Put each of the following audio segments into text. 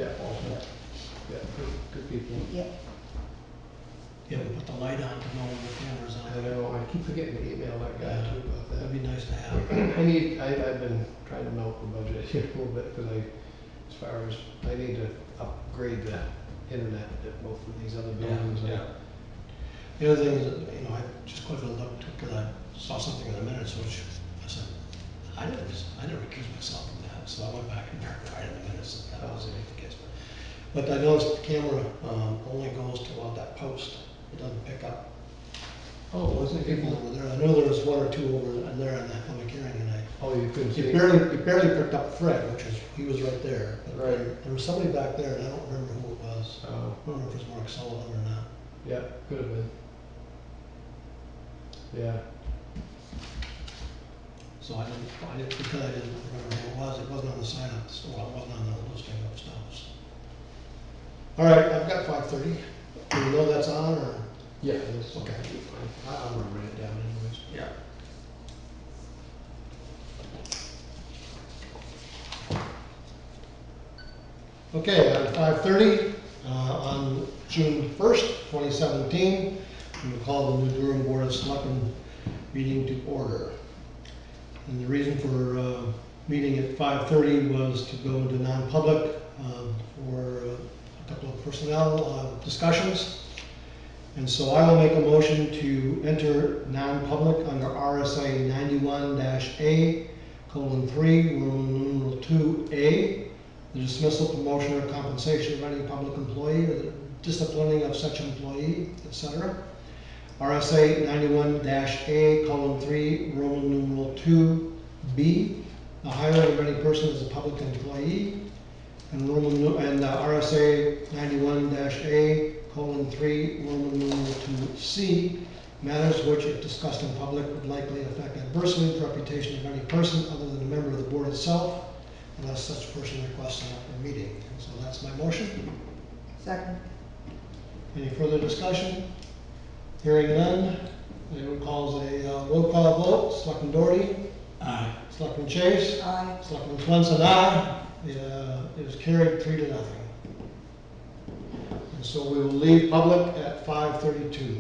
Yeah, awesome. Yeah, good people. Yeah. Yeah, we put the light on to know when the camera's I on. know, I keep forgetting to email that guy too about that. That'd be nice to have. I've been trying to melt the budget here a little bit, because as far as, I need to upgrade the internet at both of these other buildings. The other thing is, that, you know, I just quickly looked, because I saw something in the minutes, which I said, I didn't recuse myself from that, so I went back and verified in the minutes that that wasn't the case. But I noticed the camera only goes to about that post. It doesn't pick up Oh, wasn't it people people? over there. I know there was one or two over there in that public hearing, and Oh, you couldn't see? he barely picked up Fred, he was right there. But Right. there was somebody back there, and I don't remember who it was. Oh, I don't know if it was Mark Sullivan or not. yeah, could have been. Yeah. So because I didn't remember who it was. It wasn't on the sign up the store. It wasn't on the listing of stuff. All right, I've got 5:30. Do you know that's on or? Yeah, that's Okay. fine. I'm gonna write it down anyways. Yeah. Okay, at 5:30 on June 1st, 2017, we will call the new Durham Board of Selectmen meeting to order. And the reason for meeting at 5:30 was to go into non-public for a couple of personnel discussions. And so I will make a motion to enter non-public under RSA 91-A:3, Roman numeral 2A, the dismissal, promotion, or compensation of any public employee, or the disciplining of such employee, etc. RSA 91-A:3, Roman numeral 2B, the hiring of any person as a public employee, and RSA 91-A:3, Roman numeral 2C, matters which, if discussed in public, would likely affect adversely the reputation of any person other than a member of the board itself, unless such person requests an open meeting. So that's my motion. Second. Any further discussion? Hearing none, I would call a roll call vote. Selectman Doherty? Aye. Selectman Chase? Aye. Selectman Swenson, aye. It is carried 3-0. And so we will leave public at 5:32.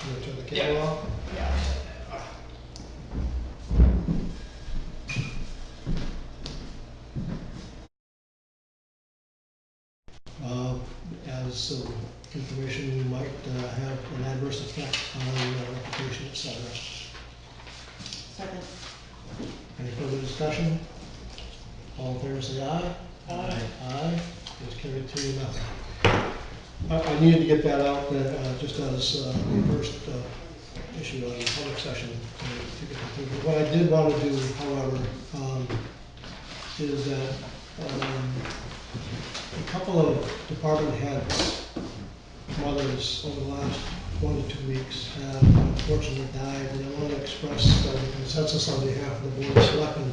You want to turn the camera off? Yeah. As information, we might have an adverse effect on reputation, etc. Second. Any further discussion? All in favor, say aye. Aye. Aye. It is carried 3-0. I needed to get that out just as the first issue on the public session to get concluded. What I did want to do, however, is that a couple of department heads, mothers, over the last 1 to 2 weeks have unfortunately died, and I want to express the consensus on behalf of the Board of Selectmen.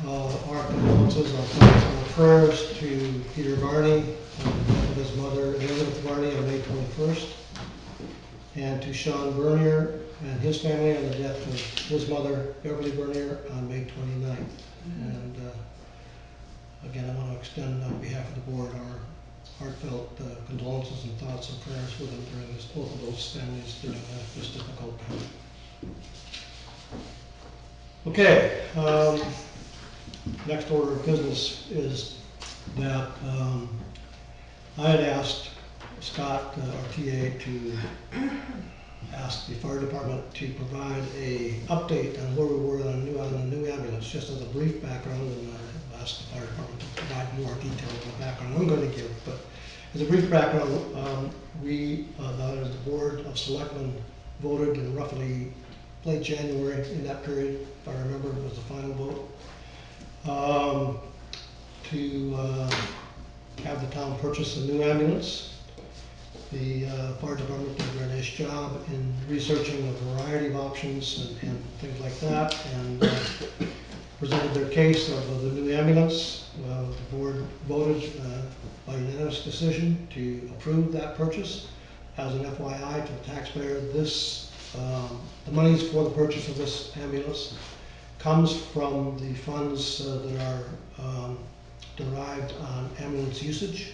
Our condolences, our thoughts, and our prayers to Peter Varney, the death of his mother, Elizabeth Varney, on May 21st, and to Sean Bernier and his family on the death of his mother, Beverly Bernier, on May 29th. And again, I want to extend on behalf of the board our heartfelt condolences and thoughts and prayers with them during both of those families during this difficult time. Okay, next order of business is that I had asked Scott, our TA, to ask the fire department to provide a update on where we were on the new ambulance, just as a brief background, and I asked the fire department to provide more detail on the background I'm going to give. But as a brief background, we, as the Board of Selectmen, voted in roughly late January, in that period, if I remember, it was the final vote, to have the town purchase a new ambulance. The fire department did a very nice job in researching a variety of options and things like that, and presented their case of the new ambulance. The board voted by unanimous decision to approve that purchase. As an FYI to the taxpayer, this the monies for the purchase of this ambulance comes from the funds that are derived on ambulance usage,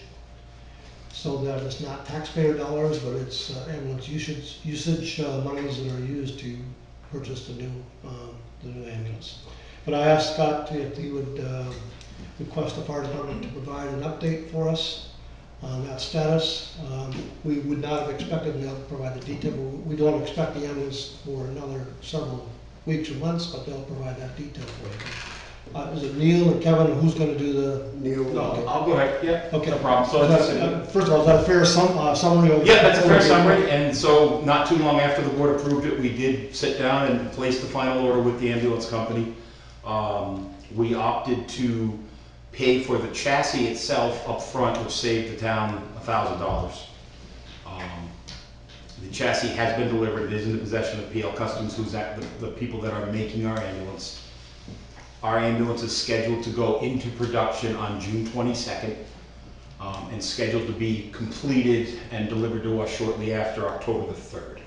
so that it's not taxpayer dollars, but it's ambulance usage monies that are used to purchase the new ambulance. But I asked Scott if he would request the fire department to provide an update for us on that status. We would not have expected them to provide the detail. We don't expect the ambulance for another several weeks or months, but they'll provide that detail for you. Is it Neil or Kevin? Who's going to do the? Neil. No, I'll go ahead, yeah, Okay. no problem. So First of all, is that a fair summary of? yeah, that's a fair summary, and so not too long after the board approved it, we did sit down and place the final order with the ambulance company. We opted to pay for the chassis itself up front, which saved the town $1,000. The chassis has been delivered. It is in the possession of PL Customs, who's the people that are making our ambulance. Our ambulance is scheduled to go into production on June 22nd and scheduled to be completed and delivered to us shortly after October the 3rd.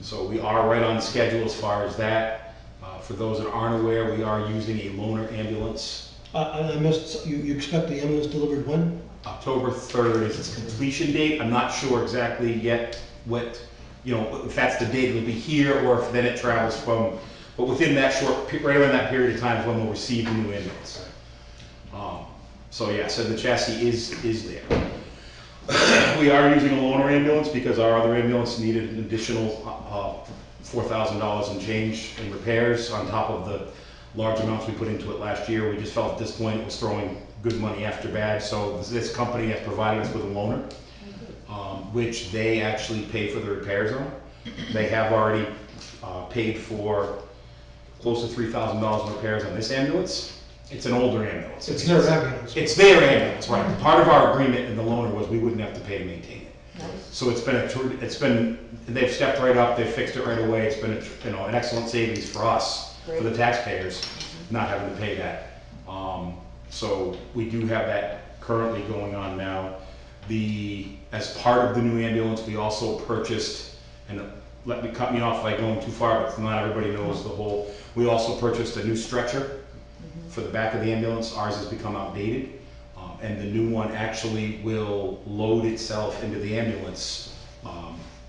So we are right on schedule as far as that. For those that aren't aware, we are using a loaner ambulance. I missed, you expect the ambulance delivered when? October 3rd is its completion date. I'm not sure exactly yet what, if that's the date it'll be here or if then it travels from, but within that right around that period of time is when we'll receive the new ambulance. So yeah, so the chassis is there. We are using a loaner ambulance because our other ambulance needed an additional $4,000 and change in repairs on top of the large amounts we put into it last year. We just felt at this point it was throwing good money after bad, so this company has provided us with a loaner, which they actually pay for the repairs on. They have already paid for close to $3,000 in repairs on this ambulance. It's an older ambulance. It's their ambulance. It's their ambulance, right. Part of our agreement in the loaner was we wouldn't have to pay to maintain it. So they've stepped right up, they've fixed it right away. It's been an excellent savings for us, for the taxpayers, not having to pay that. So we do have that currently going on now. As part of the new ambulance, we also purchased, and cut me off by going too far, but not everybody knows the whole. We also purchased a new stretcher for the back of the ambulance. Ours has become outdated. And the new one actually will load itself into the ambulance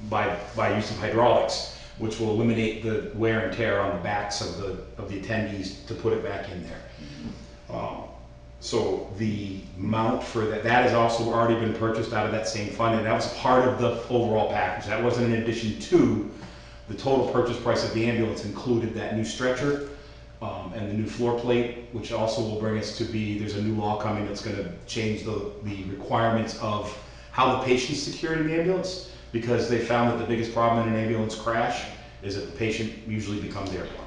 by use of hydraulics, which will eliminate the wear and tear on the backs of the attendees to put it back in there. So the mount for that has also already been purchased out of that same fund, and that was part of the overall package. That wasn't in addition to the total purchase price of the ambulance. Included that new stretcher and the new floor plate, which also will bring us to there's a new law coming that's going to change the requirements of how the patient's secured in the ambulance, because they found that the biggest problem in an ambulance crash is that the patient usually becomes airborne.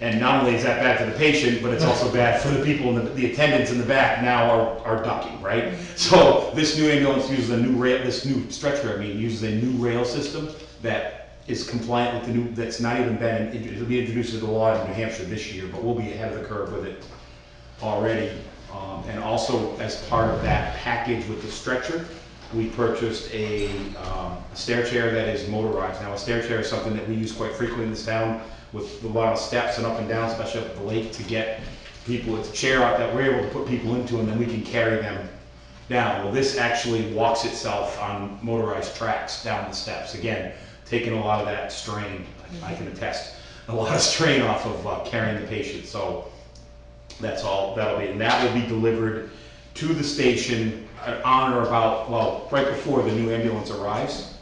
And not only is that bad for the patient, but it's also bad for the people, the attendants in the back now are ducking, right? So this new ambulance uses this new stretcher, uses a new rail system that is compliant with the new, that's not even been, it'll be introduced into the law in New Hampshire this year, but we'll be ahead of the curve with it already. And also as part of that package with the stretcher, we purchased a stair chair that is motorized. Now a stair chair is something that we use quite frequently in this town with a lot of steps and up and down, especially up at the lake, to get people. It's a chair out that we're able to put people into and then we can carry them down. Well, this actually walks itself on motorized tracks down the steps. Again, taking a lot of that strain, I can attest, a lot of strain off of carrying the patient. So that's all that'll be, and that will be delivered to the station on or about, right before the new ambulance arrives.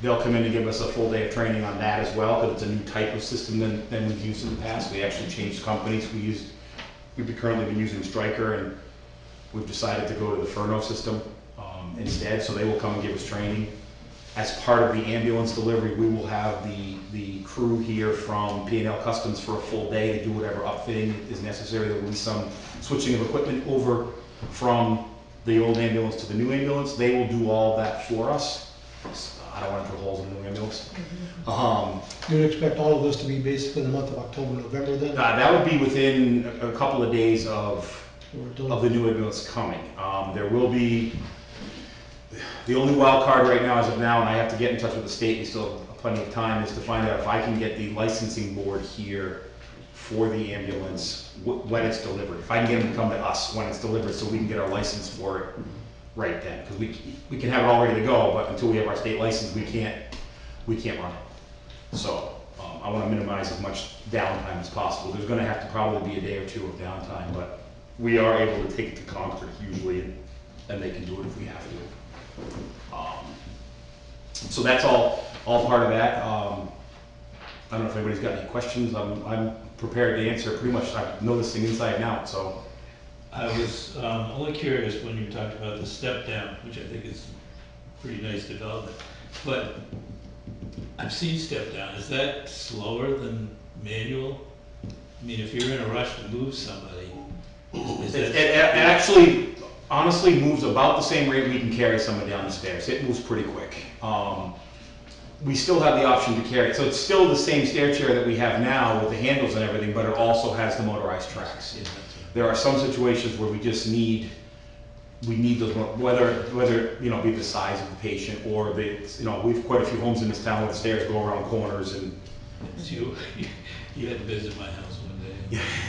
They'll come in and give us a full day of training on that as well, because it's a new type of system than we've used in the past. We actually changed companies. We've currently been using Stryker, and we've decided to go to the Furno system instead. So they will come and give us training. As part of the ambulance delivery, we will have the crew here from P&L Customs for a full day to do whatever upfitting is necessary. There will be some switching of equipment over from the old ambulance to the new ambulance. They will do all that for us. I don't want to put holes in the new ambulance. You'd expect all of this to be basically the month of October, November then? That would be within a couple of days of the new ambulance coming. There will be, The only wild card right now, as of now, and I have to get in touch with the state, we still have plenty of time, is to find out if I can get the licensing board here for the ambulance when it's delivered. If I can get them to come to us when it's delivered so we can get our license for it right then. Because we can have it all ready to go, but until we have our state license, we can't run it. So I want to minimize as much downtime as possible. There's going to have to probably be a day or two of downtime, but we are able to take it to Concord usually, and they can do it if we have to. So that's all part of that. I don't know if anybody's got any questions. I'm prepared to answer pretty much. I know this thing inside and out, so. I was only curious when you talked about the step down, which I think is pretty nice development. But I've seen step down. Is that slower than manual? I mean, if you're in a rush to move somebody, is that... It actually, honestly, moves about the same rate we can carry someone down the stairs. It moves pretty quick. We still have the option to carry it. So it's still the same stair chair that we have now with the handles and everything, but it also has the motorized tracks. There are some situations where we just need, those, whether you know, be the size of the patient or we've quite a few homes in this town where the stairs go around corners and. So you had to visit my house one day,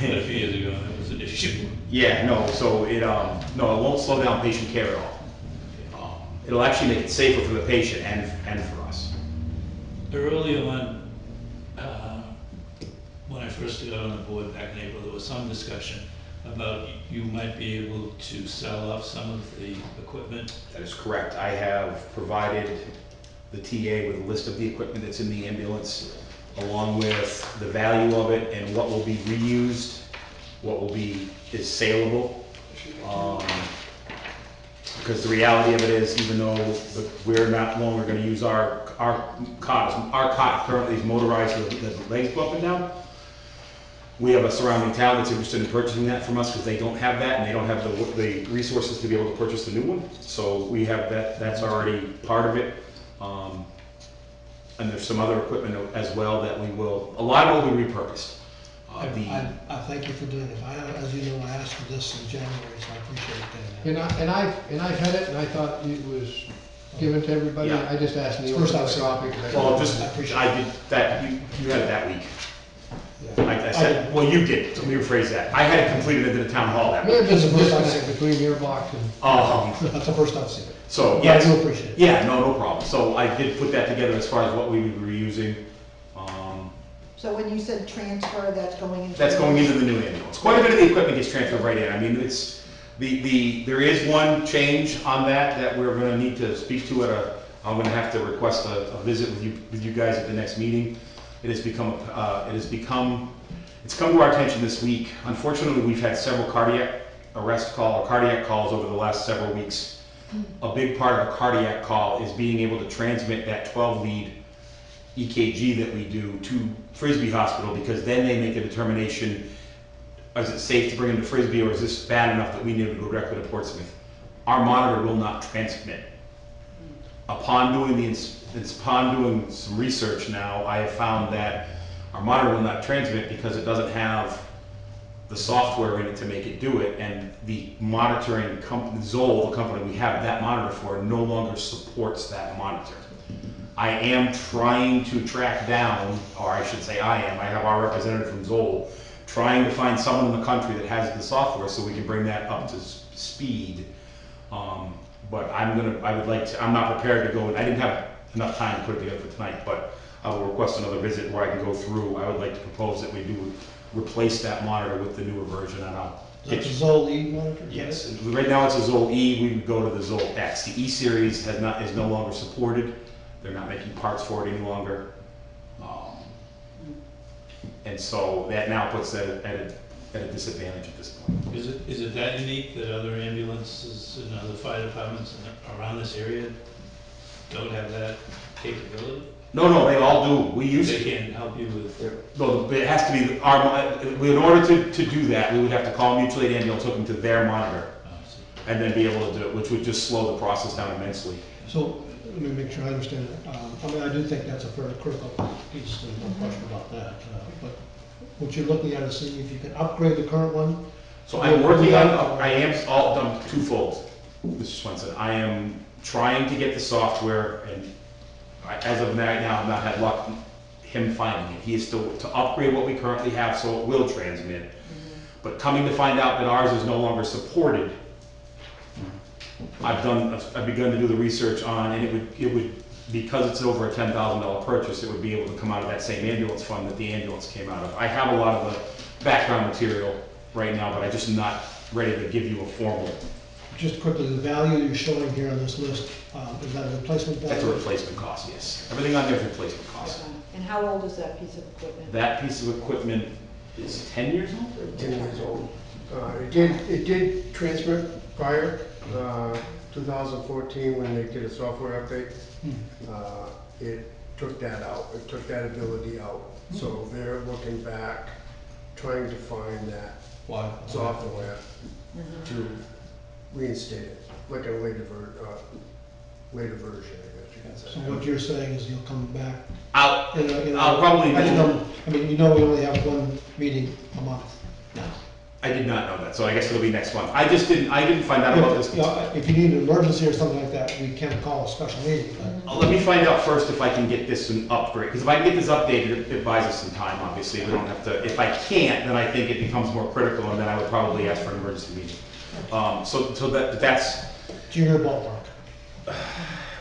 but a few years ago, that was an issue. Yeah, no, so it won't slow down patient care at all. It'll actually make it safer for the patient and for us. Early on, when I first got on the board back in April, there was some discussion about you might be able to sell off some of the equipment. That is correct. I have provided the TA with a list of the equipment that's in the ambulance, along with the value of it and what will be reused, what is saleable. Because the reality of it is, even though we're not longer going to use our cot currently is motorized with the legs go up and down. We have a surrounding town that's interested in purchasing that from us because they don't have that and they don't have the resources to be able to purchase the new one. So we have that. That's already part of it. And there's some other equipment as well that we will. A lot of it will be repurposed. I thank you for doing it. As you know, I asked for this in January, so I appreciate that. And I've had it, and I thought it was given to everybody. Yeah. I just asked Neil First for a I've seen copy. it. Well, I I did that. You had it that week. Yeah. I said, well, you did. Let me rephrase that. I had it completed into the town hall that May have week. been some disconnect between your box and. That's the first I've seen it. So But yes. I do appreciate it. Yeah, no problem. So I did put that together as far as what we would be reusing. So when you said transfer, that's going into? That's going into the new ambulance. Quite a bit of the equipment gets transferred right in. I mean, it's there is one change on that we're going to need to speak to I'm going to have to request a visit with you guys at the next meeting. It's come to our attention this week. Unfortunately, we've had several cardiac calls over the last several weeks. A big part of a cardiac call is being able to transmit that 12-lead EKG that we do to Frisbee Hospital, because then they make a determination, is it safe to bring him to Frisbee or is this bad enough that we need to go directly to Portsmouth? Our monitor will not transmit. Upon doing some research now, I have found that our monitor will not transmit because it doesn't have the software in it to make it do it, and the monitoring company, Zoll, the company we have that monitor for, no longer supports that monitor. I am trying to track down, or I should say I have our representative from Zoll, trying to find someone in the country that has the software so we can bring that up to speed. But I'm not prepared to go, and I didn't have enough time to put it together for tonight, but I will request another visit where I can go through. I would like to propose that we do replace that monitor with the newer version, and I'll Is that the Zoll E monitor? Yes, right now it's a Zoll E, we would go to the Zoll X. The E series is no longer supported. They're not making parts for it any longer. And so that now puts that at a disadvantage at this point. Is it that unique that other ambulances and other fire departments around this area don't have that capability? No, they all do. We use They it. can't help you with... No, it has to be in order to do that, we would have to call mutual aid ambulance, hook them to their monitor, and then be able to do it, which would just slow the process down immensely. So, let me make sure I understand it. I mean, I do think that's a very critical piece, there's no question about that. But what you're looking at is seeing if you can upgrade the current one. So I'm working on, I am all done twofold, Mr. Swenson. I am trying to get the software, and as of now, I've not had luck him finding it. He is still to upgrade what we currently have so it will transmit. But coming to find out that ours is no longer supported, I've begun to do the research on, and it would, because it's over a $10,000 purchase, it would be able to come out of that same ambulance fund that the ambulance came out of. I have a lot of the background material right now, but I'm just not ready to give you a formal. Just quickly, the value you're showing here on this list, is that a replacement value? That's a replacement cost, yes. Everything on there is replacement cost. And how old is that piece of equipment? That piece of equipment is 10 years old? 10 years old. It did transmit prior, 2014 when they did a software update. It took that out, it took that ability out. So they're looking back, trying to find that software to reinstate it, like a later version, I guess you could say. So what you're saying is you'll come back? I'll probably I mean, you know we only have one meeting a month now. I did not know that, so I guess it'll be next month. I didn't find out about this. If you need an emergency or something like that, we can call a special meeting, but. Let me find out first if I can get this an upgrade, because if I can get this updated, it buys us some time, obviously. We don't have to, if I can't, then I think it becomes more critical, and then I would probably ask for an emergency meeting. So that's. It's in your ballpark.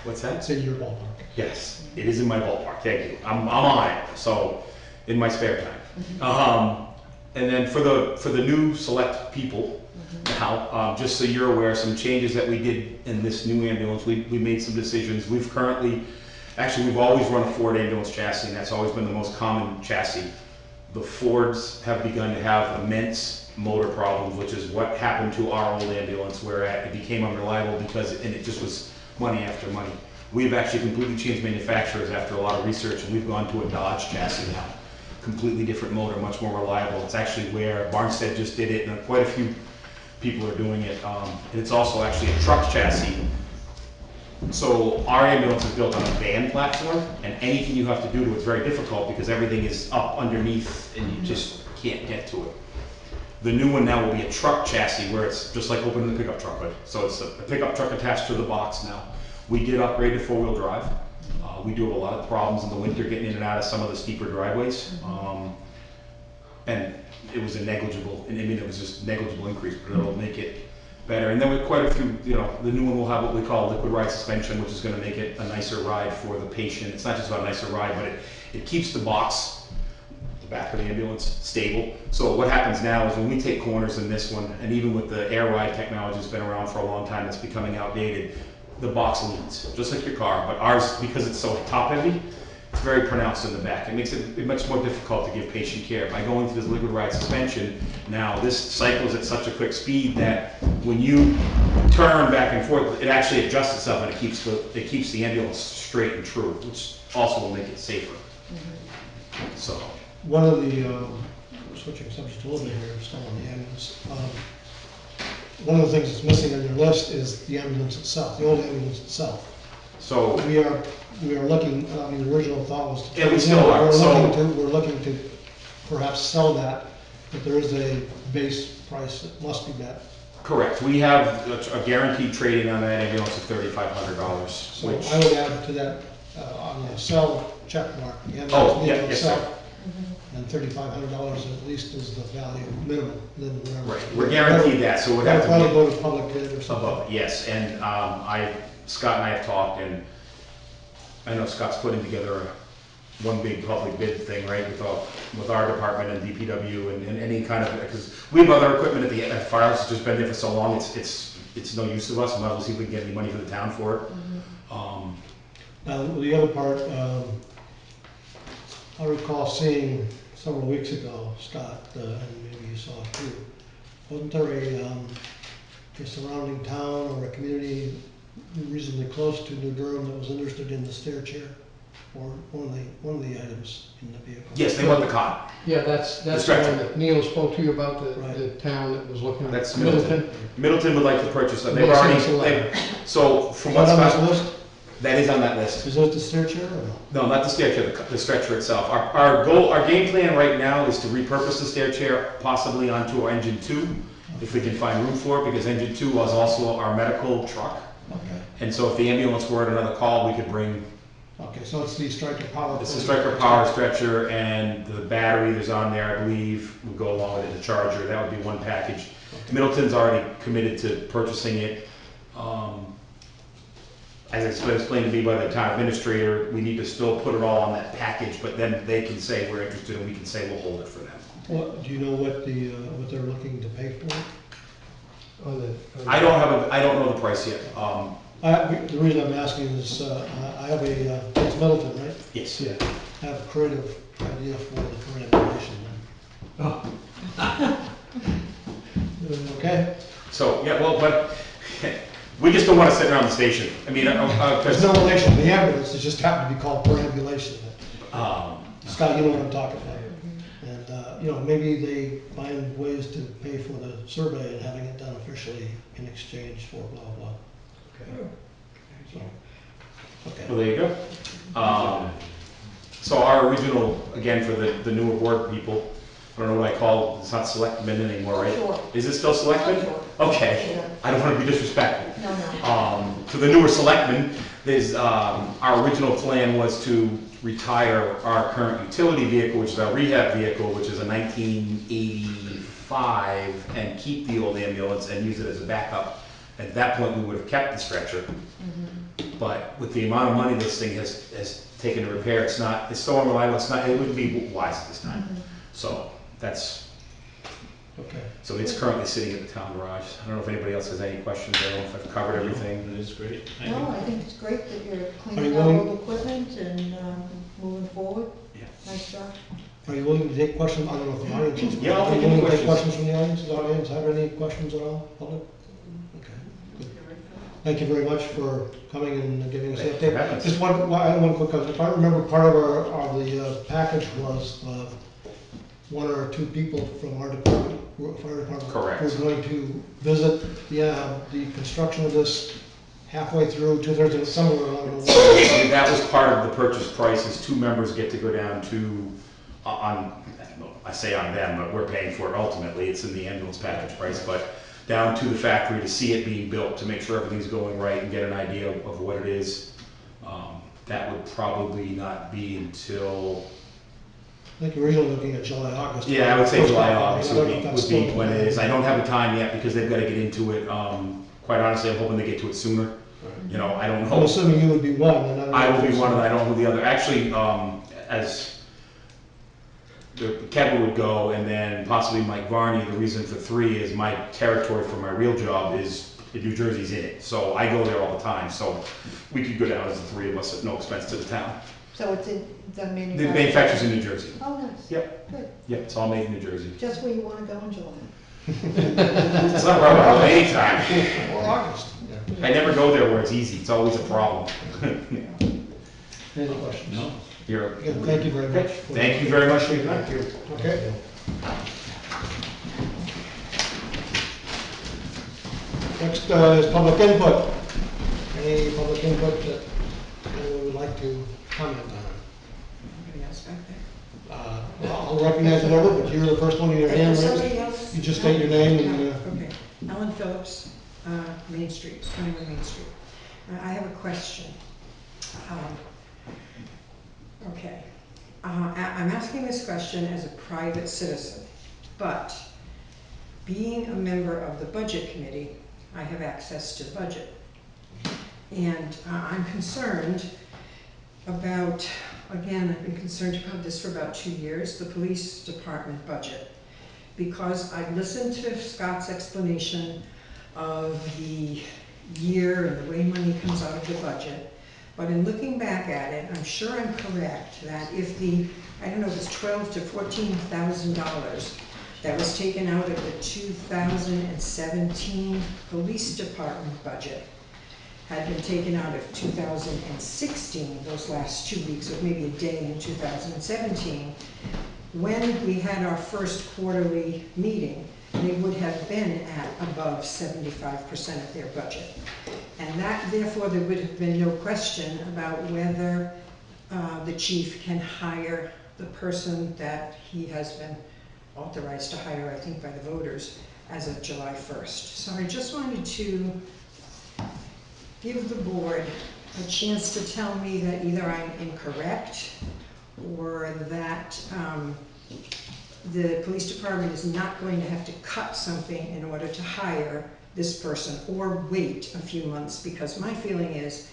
What's that? It's in your ballpark. Yes, it is in my ballpark, thank you. I'm on it, so, in my spare time. And then for the new select people, now, just so you're aware, some changes that we did in this new ambulance, we made some decisions. We've always run a Ford ambulance chassis, and that's always been the most common chassis. The Fords have begun to have immense motor problems, which is what happened to our old ambulance, where it became unreliable and it just was money after money. We've actually completely changed manufacturers after a lot of research, and we've gone to a Dodge chassis now. Completely different motor, much more reliable. It's actually where Barnstead just did it, and quite a few people are doing it. And it's also actually a truck chassis. So our ambulance is built on a van platform, and anything you have to do to it's very difficult because everything is up underneath and you just can't get to it. The new one now will be a truck chassis where it's just like opening the pickup truck hood. So it's a pickup truck attached to the box now. We did upgrade to four-wheel drive. We do have a lot of problems in the winter getting in and out of some of the steeper driveways. And it was a negligible, it was just negligible increase, but it'll make it better. And then with quite a few, the new one will have what we call liquid ride suspension, which is going to make it a nicer ride for the patient. It's not just about a nicer ride, but it keeps the box, the back of the ambulance, stable. So what happens now is when we take corners in this one, and even with the air ride technology that's been around for a long time that's becoming outdated, the box leans, just like your car, but ours, because it's so top heavy, it's very pronounced in the back. It makes it much more difficult to give patient care. By going to this liquid ride suspension, now this cycles at such a quick speed that when you turn back and forth, it actually adjusts itself and it keeps the ambulance straight and true, which also will make it safer. So. One of the, switching subject a little bit here, still on the ambulance. One of the things that's missing on your list is the ambulance itself, the old ambulance itself. So we are looking. I mean, the original thought was to. Yeah, we still are. We're looking to perhaps sell that, but there is a base price that must be met. Correct. We have a guaranteed trading on that ambulance of $3,500. So I would add to that on the sell check mark. Yes, sir. And $3,500 at least is the value minimum. Right, we're guaranteed that, so it would have to probably go to public bid or something. above. Yes, and Scott and I have talked, and I know Scott's putting together one big public bid thing, right, with our department and DPW and any kind of, because we have other equipment at the firehouse that's just been there for so long, it's no use to us. We might as well see if we can get any money for the town for it. Now, the other part, I recall seeing several weeks ago, Scott, and maybe you saw it too, wasn't there a surrounding town or a community reasonably close to New Durham that was interested in the stair chair, or one of the items in the vehicle? Yes, they want the cot. Yeah, that's the one that Neil spoke to you about, the town that was looking at. That's Middleton. Middleton would like to purchase that. They've already, so from what Scott, that is on that list. Is it the stair chair or no? No, not the stair chair, the stretcher itself. Our game plan right now is to repurpose the stair chair possibly onto our engine 2, if we can find room for it, because engine 2 was also our medical truck. Okay, And so if the ambulance were at another call, we could bring, okay, so it's the Stryker power. it's a Stryker power stretcher, and the battery that's on there, I believe, would go along with it, the charger. That would be one package. Middleton's already committed to purchasing it. As it's been explained to me by the town administrator, we need to still put it all on that package, but then they can say we're interested, and we can say we'll hold it for them. What, do you know what the, what they're looking to pay for it? I don't know the price yet. The reason I'm asking is, I have a, it's Middleton, right? Yes. Yeah. I have a creative idea for the perambulation then. Okay? So, yeah, well, but we just don't want to sit around the station. I mean, There's no relation to the ambulance, it just happened to be called perambulation. Scott, you know what I'm talking about. And, you know, maybe they find ways to pay for the survey and having it done officially in exchange for blah, blah. Okay. So, okay. well, there you go. So our original, again, for the newer board people, I don't know what I call, it's not selectmen anymore, right? Sure. Is it still selectmen? Sure. Okay, Yeah. I don't want to be disrespectful. No. To the newer selectmen, there's, our original plan was to retire our current utility vehicle, which is our rehab vehicle, which is a 1985, and keep the old ambulance and use it as a backup. At that point, we would have kept the stretcher. But with the amount of money this thing has taken to repair, it's so unreliable, it wouldn't be wise at this time. So that's, Okay. so it's currently sitting at the town garage. I don't know if anybody else has any questions. I don't know if I've covered everything. That is great. Thank No, you. I think it's great that you're Are cleaning you out willing- old equipment and moving forward. Yeah. Nice job. Are you willing to take questions? I don't know if the audience is. Yeah, I'll Are you take any willing to take questions. questions from the audience? Does the audience have any questions at all? Public? Okay, good. Thank you very much for coming and giving us an Thank you for having update. us. Just I have one quick question. If I remember, part of the package was one or two people from our department, fire department. Correct. Were going to visit the construction of this halfway through, two-thirds of the somewhere along the way. That was part of the purchase price, is 2 members get to go down to, I say on them, but we're paying for it ultimately, it's in the ambulance package price, but down to the factory to see it being built, to make sure everything's going right and get an idea of what it is. That would probably not be until, I think originally looking at July, August. yeah, I would say July, August I don't know if that's would be still- when it is. I don't have the time yet because they've got to get into it. Quite honestly, I'm hoping they get to it sooner. You know, I don't I'm know. assuming you would be one, and I don't know. I will if be one, and I it's- don't know who the other. Actually, as Kevin would go, and then possibly Mike Varney. The reason for 3 is my territory for my real job is New Jersey's in it, so I go there all the time. So we could go down as the 3 of us at no expense to the town. So it's in the The manufacturer. manufacturer's in New Jersey. Oh, nice. Yep. Good. Yep, it's all made in New Jersey. Just where you want to go in July. It's not a problem anytime. Or August. I never go there where it's easy. It's always a problem. Any questions? No? You're, Again, thank you very much. thank you very much for your time. Okay. Next is public input. Any public input that anyone would like to comment on? Anybody else back there? I'll recognize it over, but you're the first one in your hand Somebody raised. else? You just state your name and, Okay. Ellen Phillips, Main Street, 21 Main Street. I have a question. Okay. I'm asking this question as a private citizen, but being a member of the Budget Committee, I have access to the budget. And I'm concerned about, again, I've been concerned about this for about 2 years, the police department budget. Because I've listened to Scott's explanation of the year and the way money comes out of the budget. But in looking back at it, I'm sure I'm correct that if the, I don't know, if it's $12,000 to $14,000 that was taken out of the 2017 police department budget had been taken out of 2016, those last 2 weeks, or maybe a day in 2017, when we had our first quarterly meeting, they would have been at above 75% of their budget. And that, therefore, there would have been no question about whether the chief can hire the person that he has been authorized to hire, I think, by the voters as of July 1st. So I just wanted to give the board a chance to tell me that either I'm incorrect or that the police department is not going to have to cut something in order to hire this person or wait a few months, because my feeling is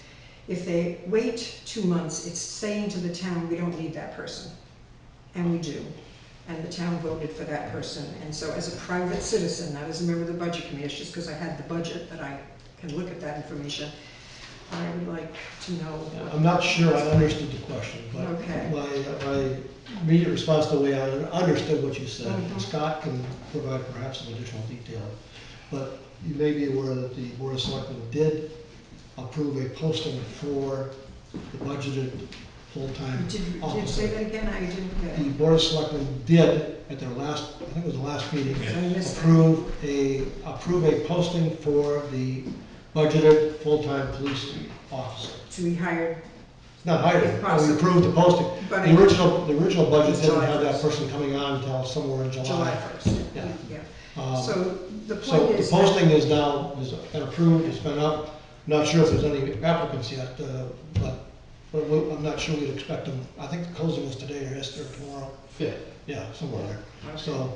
if they wait 2 months, it's saying to the town, we don't need that person. And we do. And the town voted for that person. And so as a private citizen, not as a member of the budget committee, it's just because I had the budget that I can look at that information. I would like to know. I'm not sure I understood the question, but Okay. my immediate response, the way I understood what you said, and Mhm. Scott can provide perhaps some additional detail, but you may be aware that the Board of Selectmen did approve a posting for the budgeted full-time Did you say officer. that again? I didn't get The it. Board of Selectmen did, at their last, I think it was the last meeting, I missed that. approve a posting for the budgeted full-time police officer. To be hired, Not hired, If we possible. approved the posting. but The original budget It's didn't July have that 1st. person coming on until somewhere in July July. 1st. Yeah. Yeah. So the So point the is. posting is now, has been approved, it's been up. Not sure if there's any applicants yet, but I'm not sure we'd expect them. I think the closing was today or yesterday or tomorrow. Yeah. Yeah, somewhere there. Okay. So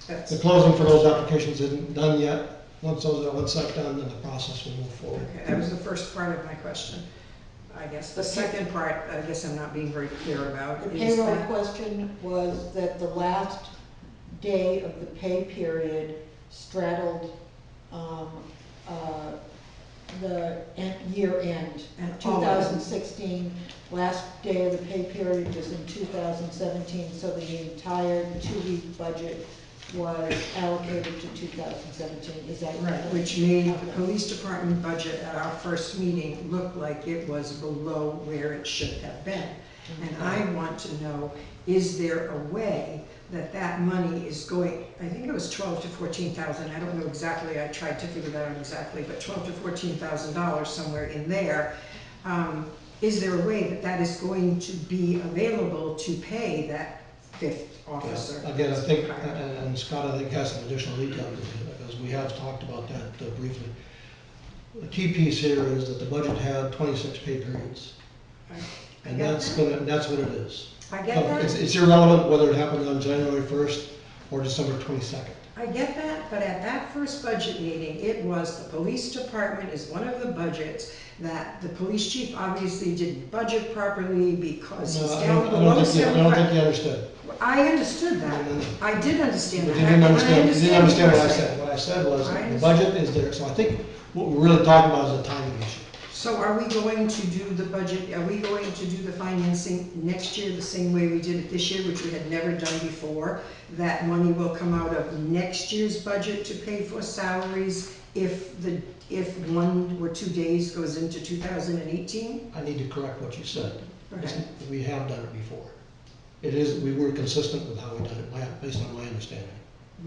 That's- the closing for those applications isn't done yet. Once that's done, then the process will move forward. Okay, that was the first part of my question. I guess the second part, I guess I'm not being very clear about. The is payroll that- question was that the last day of the pay period straddled the year end. And all of it. 2016, last day of the pay period was in 2017, so the entire 2-week budget was allocated to 2017, is that Right, right? which made the police department budget at our first meeting look like it was below where it should have been. And I want to know, is there a way that that money is going, I think it was 12 to 14,000, I don't know exactly, I tried to figure that out exactly, but 12 to 14,000 dollars somewhere in there. Is there a way that that is going to be available to pay that 5th officer? Again, I think, and Scott, I think has some additional detail, because we have talked about that briefly. The key piece here is that the budget had 26 pay periods, I and get that's what it is. I get So that. it's irrelevant whether it happened on January 1st or December 22nd. I get that, but at that first budget meeting, it was the police department is one of the budgets that the police chief obviously didn't budget properly because he's No, down I below don't think you 75. understood. I understood that. No, no, no. I did understand You that. didn't understand, you didn't understand what I you're said. saying. What I said was, I the budget is there, so I think what we're really talking about is a timing issue. So are we going to do the budget, are we going to do the financing next year the same way we did it this year, which we had never done before? That money will come out of next year's budget to pay for salaries if 1 or 2 days goes into 2018? I need to correct what you said. Okay. We have done it before. It is, we were consistent with how we done it, based on my understanding.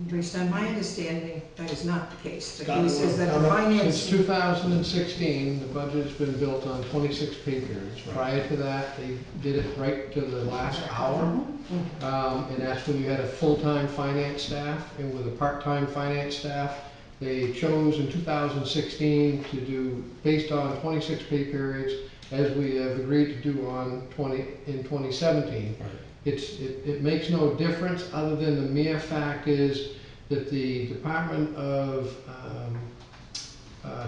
Based on my understanding, that is not the case. The Got case it. is that the Since finance. Since 2016, the budget's been built on 26 pay periods. Prior to that, they did it right to the last hour. And that's when you had a full-time finance staff, and with a part-time finance staff, they chose in 2016 to do, based on 26 pay periods, as we have agreed to do in 2017. It makes no difference, other than the mere fact is that the Department of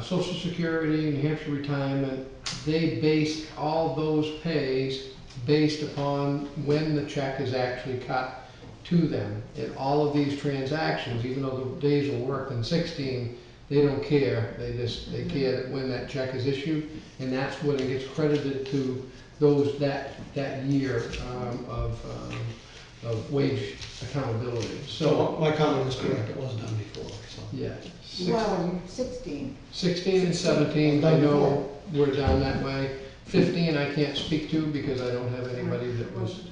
Social Security, New Hampshire Retirement, they base all those pays based upon when the check is actually cut to them. And all of these transactions, even though the days were worked in 16, they don't care. They care that when that check is issued, and that's when it gets credited to those that year of wage accountability. So So, my comment is correct, it was done before, so. yeah. Well, 16. 16 and 17, I know we're down that way. 15, I can't speak to because I don't have anybody that was in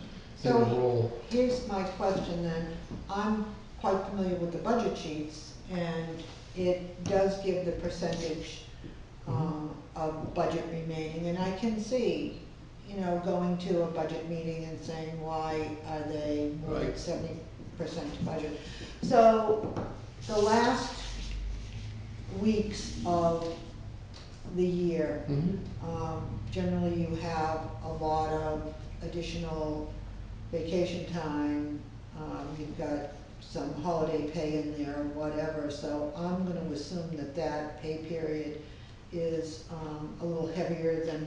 the So role. here's my question then. I'm quite familiar with the budget sheets, and it does give the percentage of budget remaining, and I can see, going to a budget meeting and saying, why are they more than Right. 70% budget? So the last weeks of the year. Mhm. Generally, you have a lot of additional vacation time, you've got some holiday pay in there or whatever, so I'm gonna assume that that pay period is, a little heavier than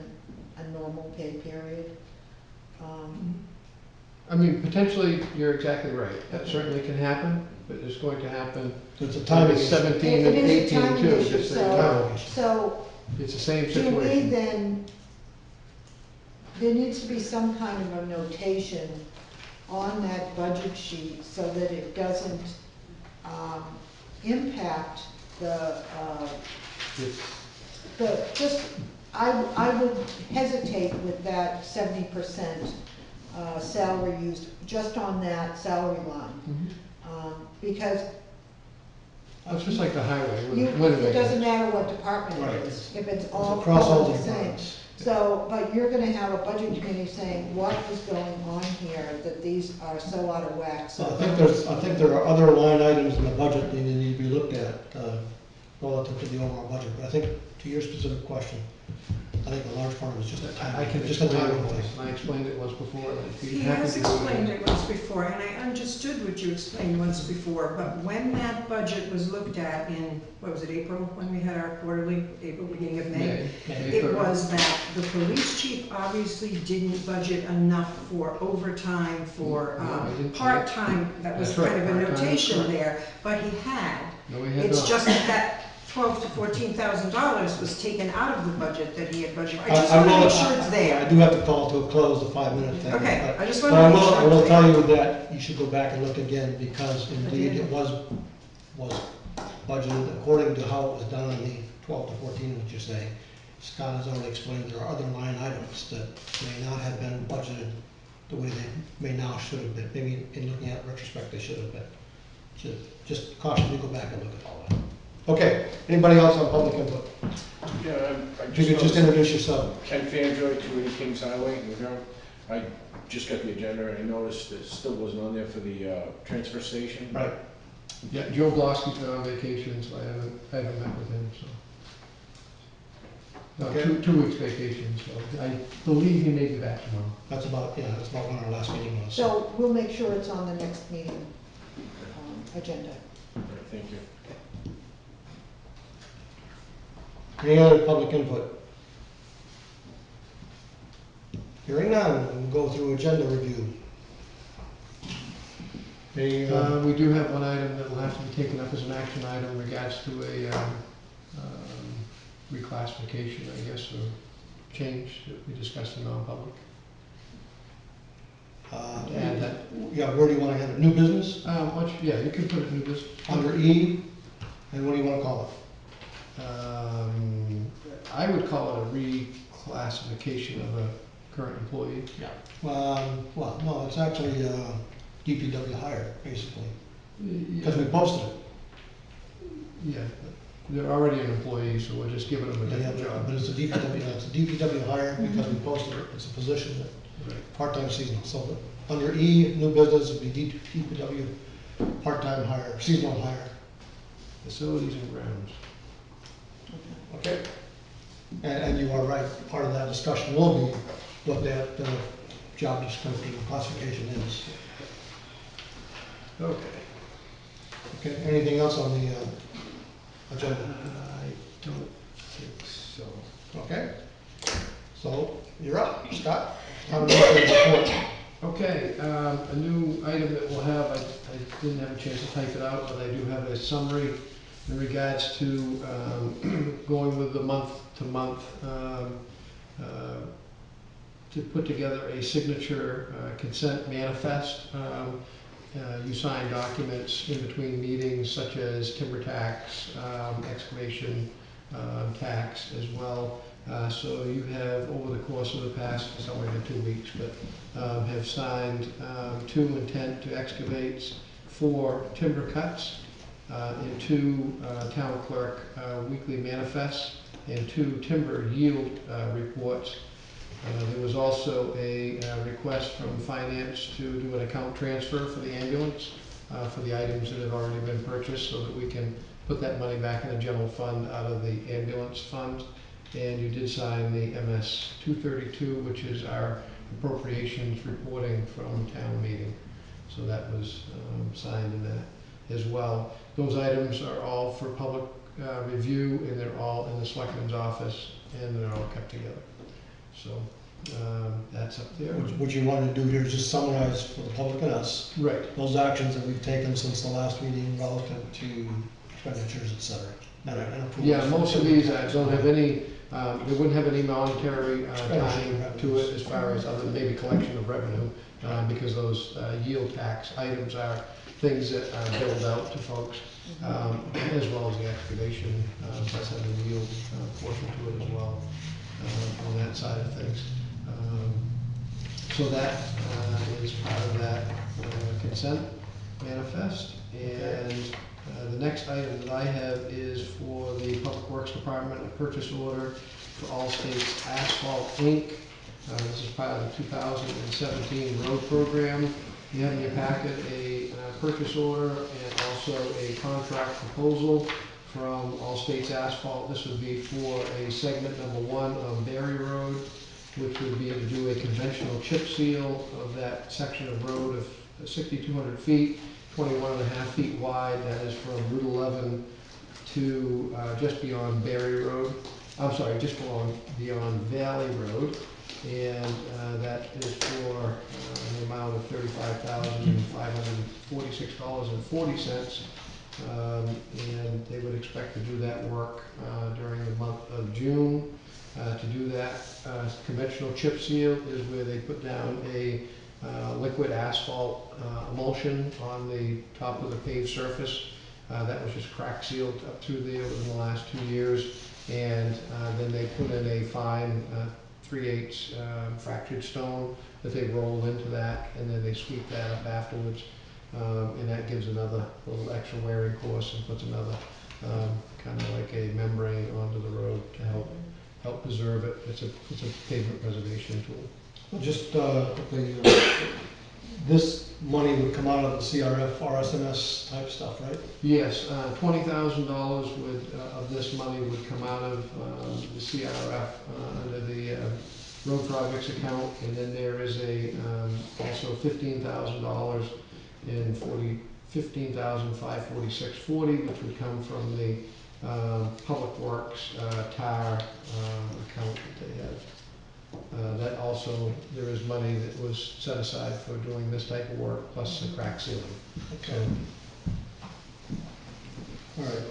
a normal pay period. I mean, potentially, you're exactly right. That certainly can happen, but it's going to happen. It's a timing issue. 17 and It is a 18 timing too, issue, just so you know. so It's the same do we situation. then, there needs to be some kind of a notation on that budget sheet so that it doesn't, impact It's- I would hesitate with that 70% salary used just on that salary line. Mhm. Because It's just like the highway. you, Winnebago. it doesn't matter what department Right. it is, if it's It's all across all the the same. departments. So, but you're gonna have a budget committee saying, what is going on here, that these are so out of whack, So so. I think there are other line items in the budget that need to be looked at, relative to the overall budget. But I think, to your specific question, I think a large part of it is just a I timing, can just a explain timing it thing. once, and I explained it once before. and if He you happen has to do it explained again- it once before, and I understood what you explained once before, but when that budget was looked at in, what was it, April, when we had our quarterly, April, beginning of May? May It 3rd. was that the police chief obviously didn't budget enough for overtime, for No, I didn't. part-time, that was That's right, kind of a part-time is notation correct. there, but he had. No, we had It's not. just that $12,000 to $14,000 was taken out of the budget that he had budgeted. I just I want to will- make sure it's I there. do have to call to a close, the 5-minute thing. Okay, but- I just But want to I make will, sure. I will it's tell there. you that you should go back and look again, because indeed did. it was budgeted according to how it was done in the 12 to 14, what you're saying. Scott has already explained there are other line items that may not have been budgeted the way they may now should have been. Maybe in looking at retrospect, they should have been. Just cautiously go back and look at all that. Okay, anybody else on public input? Yeah, I If you could just introduce yourself. Ken Fanjoy, 280 Kings Highway in Durham. I just got the agenda and I noticed it still wasn't on there for the transfer station. Right. Yeah, Joe Blosky's been on vacation, so I haven't met with him, so. No, Okay. 2 weeks vacation, so I believe he may be back tomorrow. That's about when our last meeting was. So we'll make sure it's on the next meeting, agenda. All right, thank you. Any other public input? Hearing none, we'll go through agenda review. Any, We do have one item that will have to be taken up as an action item in regards to a reclassification, I guess, or change that we discussed in non-public. Add that. Yeah, where do you want to have it? New business, Yeah, you can put it in new business. under E, and what do you want to call it? I would call it a reclassification of a current employee. Well, no, it's actually DPW hire, basically, because we Yeah, posted it. yeah, but they're already an employee, so we're just giving them a different job. But it's a DPW hire because we posted it. It's a position that Right. part-time seasonal. So under E, new business would be DPW part-time hire, seasonal hire. Facilities and grounds. Okay. And you are right, part of that discussion will be what that job description classification is. Okay. Okay, anything else on the agenda? I don't think so. Okay, so you're up, Scott. Town administrator's report. Okay, a new item that we'll have, I didn't have a chance to type it out, but I do have a summary in regards to going with the month-to-month, to put together a signature consent manifest. You sign documents in between meetings such as timber tax, excavation tax as well. So you have, over the course of the past, it's only been 2 weeks, but have signed 2 intent to excavates, 4 timber cuts, and 2 town clerk weekly manifests, and 2 timber yield reports. There was also a request from finance to do an account transfer for the ambulance, for the items that have already been purchased, so that we can put that money back in the general fund out of the ambulance fund. And you did sign the MS 232, which is our appropriations reporting from town meeting. So that was signed in that as well. Those items are all for public review, and they're all in the selectman's office, and they're all kept together. So that's up there. What you want to do here is just summarize for the public and us, Right. those actions that we've taken since the last meeting relative to expenditures, et cetera. And approvals. Yeah, most of these don't have any, they wouldn't have any monetary tying to it as far as other than maybe collection of revenue, because those yield tax items are things that are billed out to folks, as well as the excavation, does have a yield portion to it as well, on that side of things. So that is part of that consent manifest. And the next item that I have is for the Public Works Department, a purchase order for All States Asphalt Inc. This is part of the 2017 road program. You have in your packet a purchase order and also a contract proposal from All States Asphalt. This would be for a segment number 1 of Berry Road, which would be to do a conventional chip seal of that section of road of 6,200 feet, 21.5 feet wide. That is from Route 11 to just beyond Berry Road. I'm sorry, just beyond Valley Road. And that is for the amount of $35,546.40. And they would expect to do that work during the month of June. To do that, conventional chip seal is where they put down a liquid asphalt emulsion on the top of the paved surface. That was just crack sealed up through there within the last 2 years. And then they put in a fine 3/8 fractured stone that they roll into that, and then they sweep that up afterwards. And that gives another little extra wearing course and puts another kind of like a membrane onto the road to help preserve it. It's a pavement preservation tool. Well, just quickly, this money would come out of the CRF, RSMS type stuff, right? Yes, $20,000 of this money would come out of the CRF under the road projects account, and then there is also $15,000 in $15,546.40, which would come from the Public Works TAR account that they have. That also, there is money that was set aside for doing this type of work, plus the crack sealing. Okay. All right.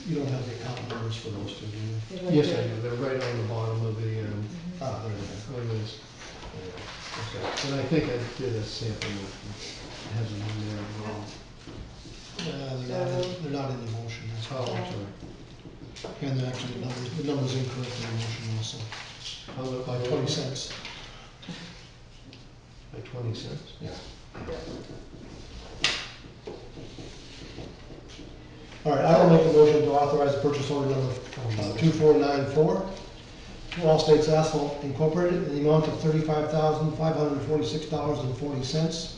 You don't have the account numbers for those two, do you? Yes, I do. They're right on the bottom of the, There they one of these. are. And I think I did a sample that has them in there as well. They're not in the motion, that's Oh, all. I'm sorry. And they're actually, the number's incorrect in the motion also, by 20 cents. By 20 cents? Yeah. All right, I will make a motion to authorize the purchase order number 2494 to All States Asphalt Incorporated in the amount of $35,546.40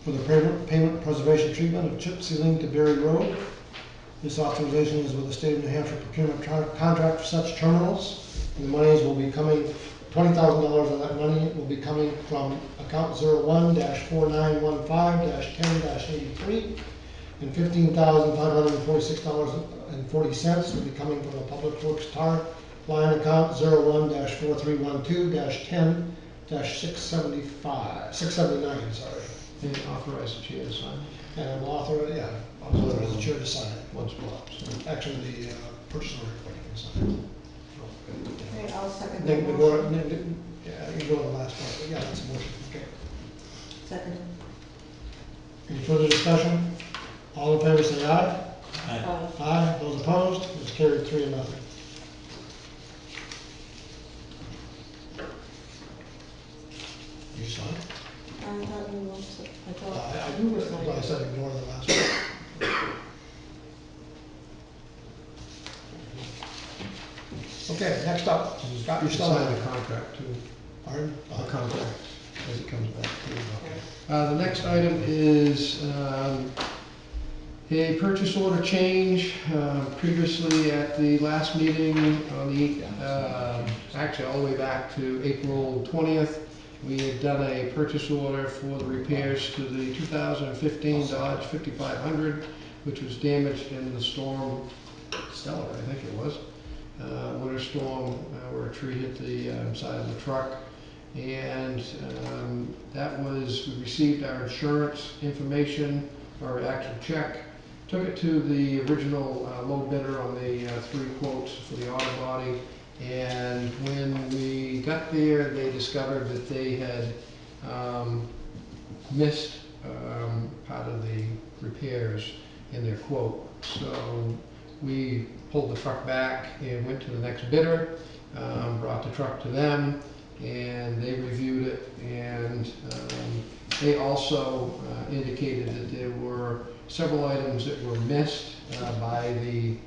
for the pavement preservation treatment of chip sealing to Berry Road. This authorization is with the State of New Hampshire procurement contract for such terminals. And the monies will be coming, $20,000 of that money will be coming from account 01-4915-10-83. And $15,546.40 will be coming from the Public Works TAR line account 01-4312-10-679, sorry. And authorize the chair to sign And I'm author, yeah, I'll authorize the chair to sign it. one spot. So. Actually, the purchase order, everybody can sign Okay, I'll second it. that Yeah, motion. you go to the last part, but yeah, that's a motion, okay. Second. Any further discussion? All in favor, say aye. Aye. Aye, those opposed, it's carried 3-0. You sign? I thought you wanted to, I thought I you were signing. I said ignore the last one. Okay, next up, Scott, you still sign have the contract too. Pardon? The contract as it comes back. The next item is A purchase order change, previously at the last meeting on the, actually all the way back to April 20th, we had done a purchase order for the repairs to the 2015 Dodge 5500, which was damaged in the storm Stellar, I think it was. Winter storm where a tree hit the side of the truck. And that was, we received our insurance information, our actual check, took it to the original low bidder on the 3 quotes for the auto body. And when we got there, they discovered that they had missed part of the repairs in their quote. So we pulled the truck back and went to the next bidder, brought the truck to them, and they reviewed it, and they also indicated that there were several items that were missed by the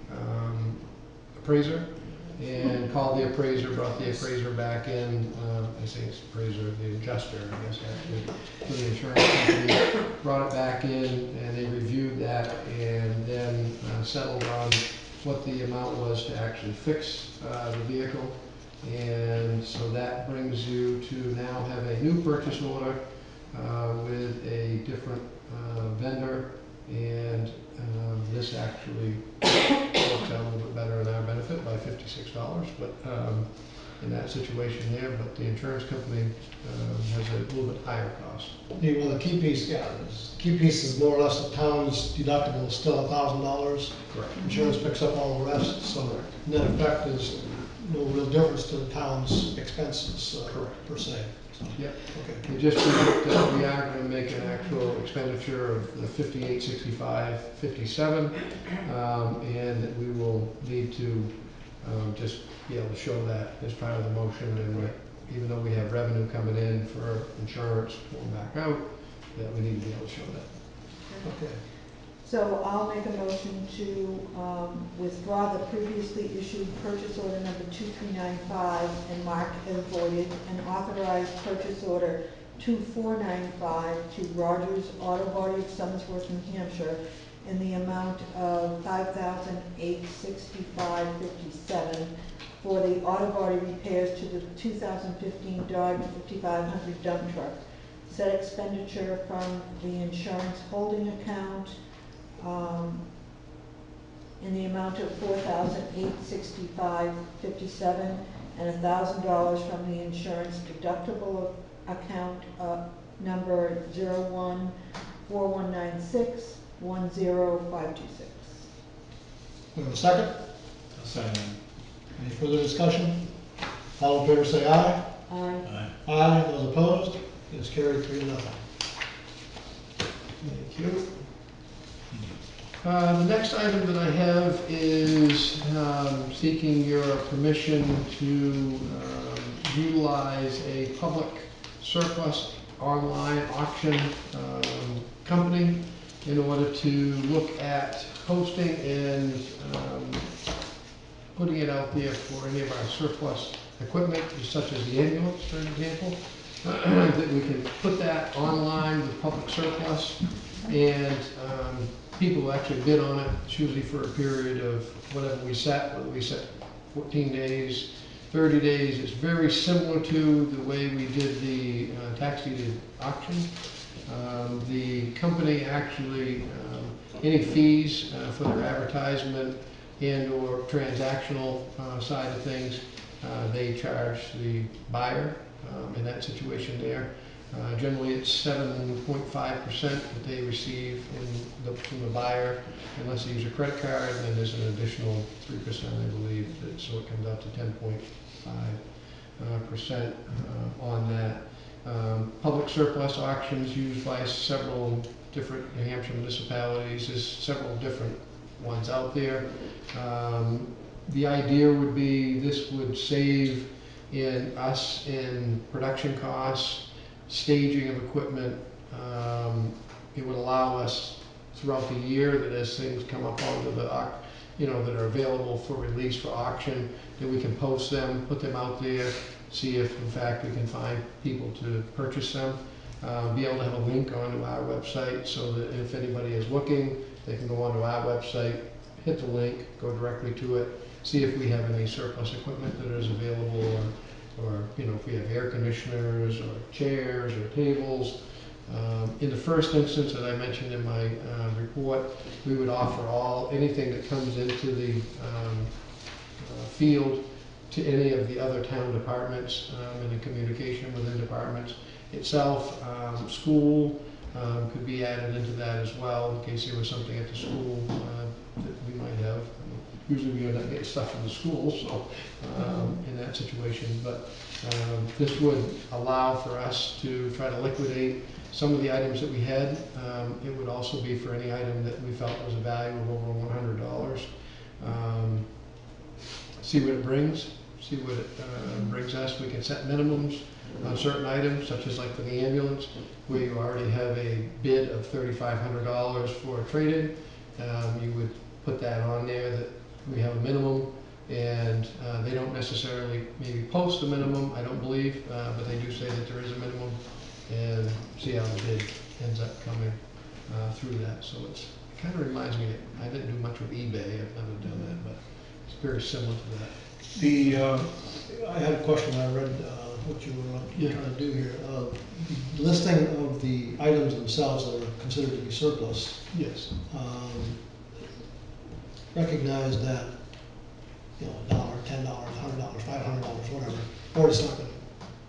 appraiser, and called the appraiser, brought the appraiser back in, I say it's appraiser, the adjuster, I guess, actually, for the insurance company, brought it back in, and they reviewed that, and then settled on what the amount was to actually fix the vehicle. And so that brings you to now have a new purchase order with a different vendor, and this actually works out a little bit better in our benefit by $56, but in that situation there, but the insurance company has a little bit higher cost. Yeah, well, the key piece, the key piece is more or less the town's deductible is still $1,000. Correct. Insurance picks up all the rest, so net effect is no real difference to the town's expenses per se. So, Yep. okay. We just proved that we are going to make an actual expenditure of the 5865.57, and that we will need to just be able to show that as part of the motion, and that even though we have revenue coming in for insurance going back out, that we need to be able to show that. Okay. So I'll make a motion to withdraw the previously issued purchase order number 2395 and mark as voided, and authorize purchase order 2495 to Rogers Auto Body of Somersworth, New Hampshire, in the amount of $5,865.57 for the auto body repairs to the 2015 Dodge 5500 dump truck. Said expenditure from the insurance holding account in the amount of $4,865.57, and $1,000 from the insurance deductible account number 0141961056. We have a second? I'll sign that. Any further discussion? All in favor say aye. Aye. Aye. Aye. Those opposed? It is carried 3-0. Thank you. The next item that I have is seeking your permission to utilize a public surplus online auction company in order to look at hosting and putting it out there for any of our surplus equipment, such as the ambulance, for example, that we can put that online with public surplus, and people will actually bid on it. It's usually for a period of whatever we set, whether we set 14 days, 30 days. It's very similar to the way we did the tax deeded auction. The company actually, any fees for their advertisement and or transactional side of things, they charge the buyer in that situation there. Generally, it's 7.5% that they receive from the buyer, unless they use a credit card, and then there's an additional 3%, I believe, so it comes up to 10.5% on that. Public surplus auctions used by several different New Hampshire municipalities. There's several different ones out there. The idea would be this would save us in production costs, staging of equipment. It would allow us throughout the year that as things come up onto the, that are available for release for auction, that we can post them, put them out there, see if in fact we can find people to purchase them. Be able to have a link onto our website so that if anybody is looking, they can go onto our website, hit the link, go directly to it, see if we have any surplus equipment that is available, or you know, if we have air conditioners, or chairs, or tables. In the first instance that I mentioned in my report, we would offer anything that comes into the field to any of the other town departments, and the communication within departments itself. School could be added into that as well, in case there was something at the school that we might have. Usually we end up getting stuff from the school, so in that situation. But this would allow for us to try to liquidate some of the items that we had. It would also be for any item that we felt was a value of over $100. See what it brings, see what it brings us. We can set minimums on certain items, such as like for the ambulance, where you already have a bid of $3,500 for a trade-in. You would put that on there that we have a minimum, and they don't necessarily maybe post the minimum, I don't believe, but they do say that there is a minimum, and see how the bid ends up coming through that. So it kind of reminds me, I didn't do much with eBay, I've never done that, but it's very similar to that. I had a question. I read what you were trying to do here. Listing of the items themselves that are considered to be surplus. Yes. Recognize that, you know, $1, $10, $100, $500, whatever, or it's not going to,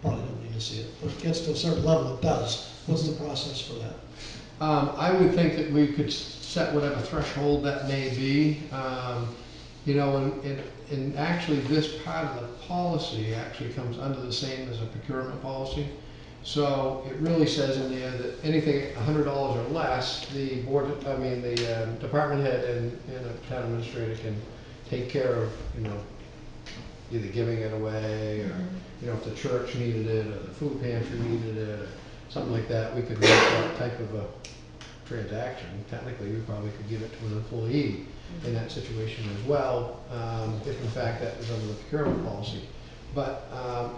probably don't need to see it. But if it gets to a certain level, it does. What's the process for that? I would think that we could set whatever threshold that may be. You know, and actually this part of the policy actually comes under the same as a procurement policy. So it really says in there that anything $100 or less, the department head and a town administrator can take care of, you know, either giving it away, or, you know, if the church needed it, or the food pantry needed it, or something like that, we could make that type of a transaction. Technically, we probably could give it to an employee in that situation as well, if in fact that was under the procurement policy. But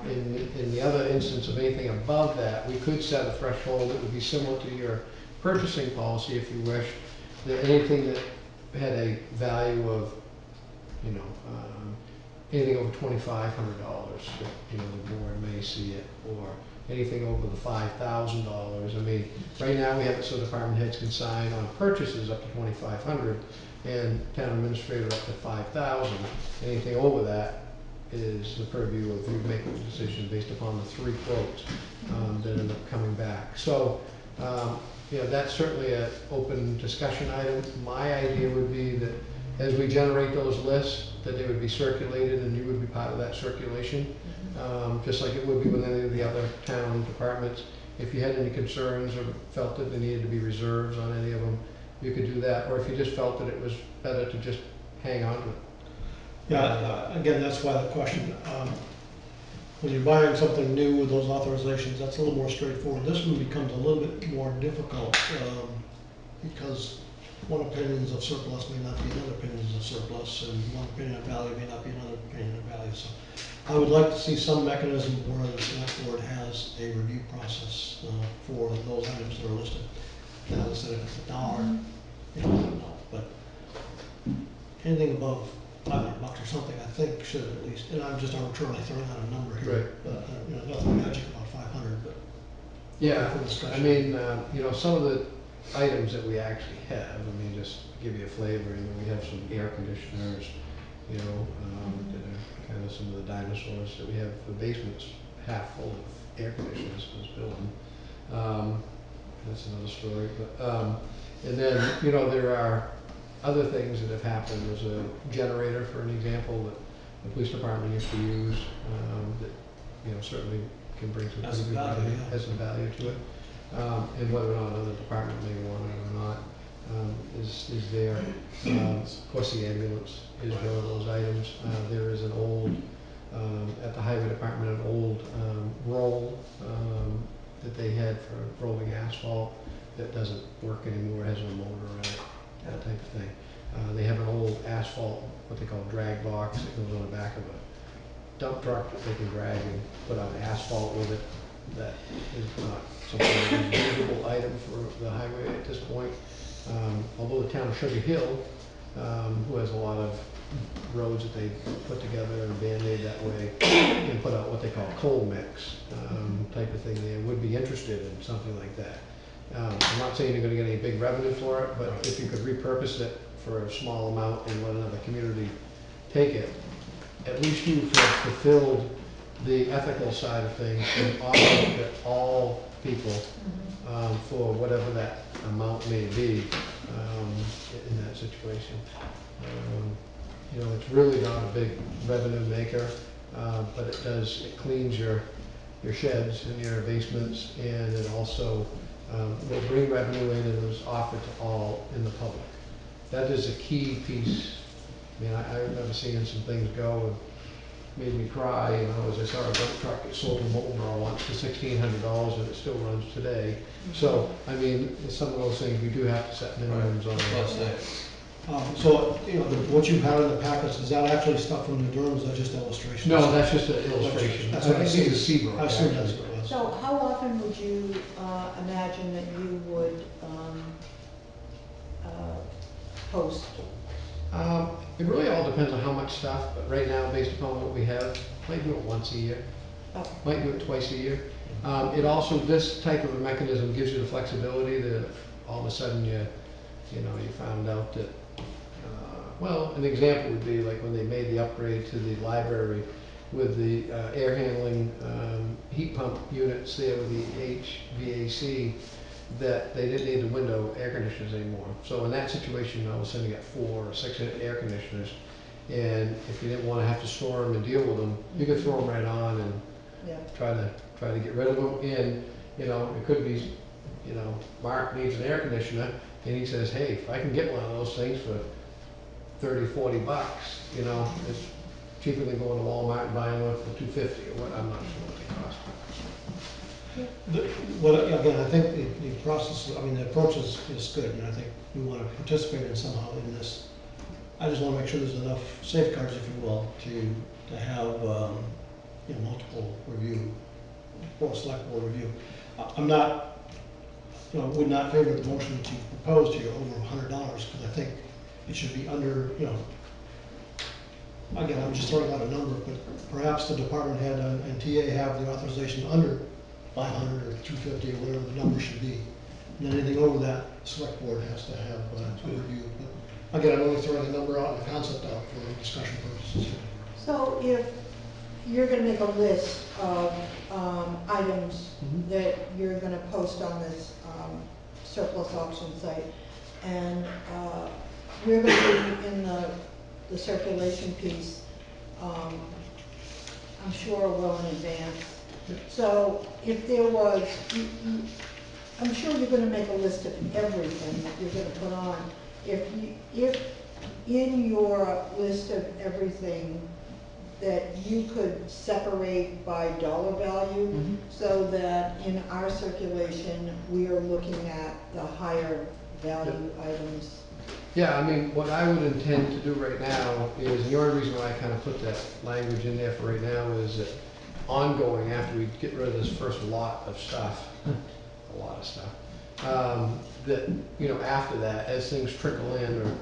in the other instance of anything above that, we could set a threshold that would be similar to your purchasing policy, if you wish, that anything that had a value of, you know, anything over $2,500, that, you know, the board may see it, or anything over the $5,000. I mean, right now we have it so department heads can sign on purchases up to $2,500, and town administrator up to $5,000. Anything over that is the purview of you making a decision based upon the 3 quotes that end up coming back. So, you know, that's certainly an open discussion item. My idea would be that as we generate those lists, that they would be circulated, and you would be part of that circulation, just like it would be with any of the other town departments. If you had any concerns or felt that there needed to be reserves on any of them, you could do that, or if you just felt that it was better to just hang on to it. Yeah, again, that's why the question. When you're buying something new with those authorizations, that's a little more straightforward. This one becomes a little bit more difficult because one opinion of surplus may not be another opinion of surplus, and one opinion of value may not be another opinion of value. So I would like to see some mechanism where the select board has a review process for those items that are listed. Now, instead of it's $1, you know, I don't know, but anything above $500 or something, I think should at least, and I'm just arbitrarily throwing out a number here, Right. but you know, nothing magic about 500, but Yeah, for discussion. I mean, you know, some of the items that we actually have, I mean, just to give you a flavor, you know, we have some air conditioners, you know, that are kind of some of the dinosaurs that we have. The basement's half full of air conditioners in this building. That's another story. But and then, you know, there are other things that have happened. There's a generator, for an example, that the police department used to use, that, you know, certainly can bring some Has pretty some good value, value, yeah. has some value to it. And whether or not another department may want it or not, is there. Of course, the ambulance is one of those items. There is an old, at the highway department, an old roll that they had for rolling asphalt that doesn't work anymore, has no motor in it, that type of thing. They have an old asphalt, what they call drag box, that goes on the back of a dump truck that they can drag and put on asphalt with it. That is not something that is a usable item for the highway at this point. Although the town of Sugar Hill, who has a lot of roads that they put together and Band-Aid that way, can put out what they call cold mix type of thing. They would be interested in something like that. I'm not saying you're gonna get any big revenue for it, but if you could repurpose it for a small amount and let another community take it, at least you have fulfilled the ethical side of things and offered to all people for whatever that amount may be in that situation. You know, it's really not a big revenue maker, but it cleans your sheds and your basements, and it also will bring revenue in and is offered to all in the public. That is a key piece. I mean, I remember seeing some things go and made me cry, you know, as I saw a dump truck get sold in Wolfeboro once for $1,600 and it still runs today. So, I mean, some of those things we do have to set minimums on. So, you know, what you have in the packets, is that actually stuff from the Durham, or is that just illustrations? No, that's just an illustration. That's what I see. It's a Seabrook. I assume that's what it was. So how often would you imagine that you would post? It really all depends on how much stuff, but right now, based upon what we have, might do it once a year, Oh, might do it twice a year. It also, this type of a mechanism gives you the flexibility that all of a sudden you found out that, well, an example would be like when they made the upgrade to the library with the air handling heat pump units there with the HVAC, that they didn't need the window air conditioners anymore. So in that situation, all of a sudden you got 4 or 6 air conditioners, and if you didn't want to have to store them and deal with them, you could throw them right on and yeah. try to get rid of them. And you know, it could be, you know, Mark needs an air conditioner, and he says, hey, if I can get one of those things for 30, 40 bucks, you know, it's cheaper than going to Walmart and buying one for $2.50 or what. I'm not sure what they cost. Well, again, I think the process, I mean, the approach is good, and I think we want to participate in somehow in this. I just want to make sure there's enough safeguards, if you will, to have, you know, multiple review, or select board review. I'm not, you know, would not favor the motion that you proposed here over $100, because I think it should be under, you know, again, I'm just throwing out a number, but perhaps the department head and TA have the authorization under 500 or 250 or whatever the number should be. And then anything over that, the select board has to have a review. But again, I'm only throwing a number out and a concept out for discussion purposes. So if you're gonna make a list of items that you're gonna post on this surplus auction site, and we're gonna be in the circulation piece, I'm sure well in advance. So if there was, I'm sure you're gonna make a list of everything that you're gonna put on. If in your list of everything that you could separate by dollar value, so that in our circulation, we are looking at the higher value items. Yeah, I mean, what I would intend to do right now is, and the only reason why I kind of put that language in there for right now is that ongoing, after we get rid of this first lot of stuff, a lot of stuff, that, you know, after that, as things trickle in, or,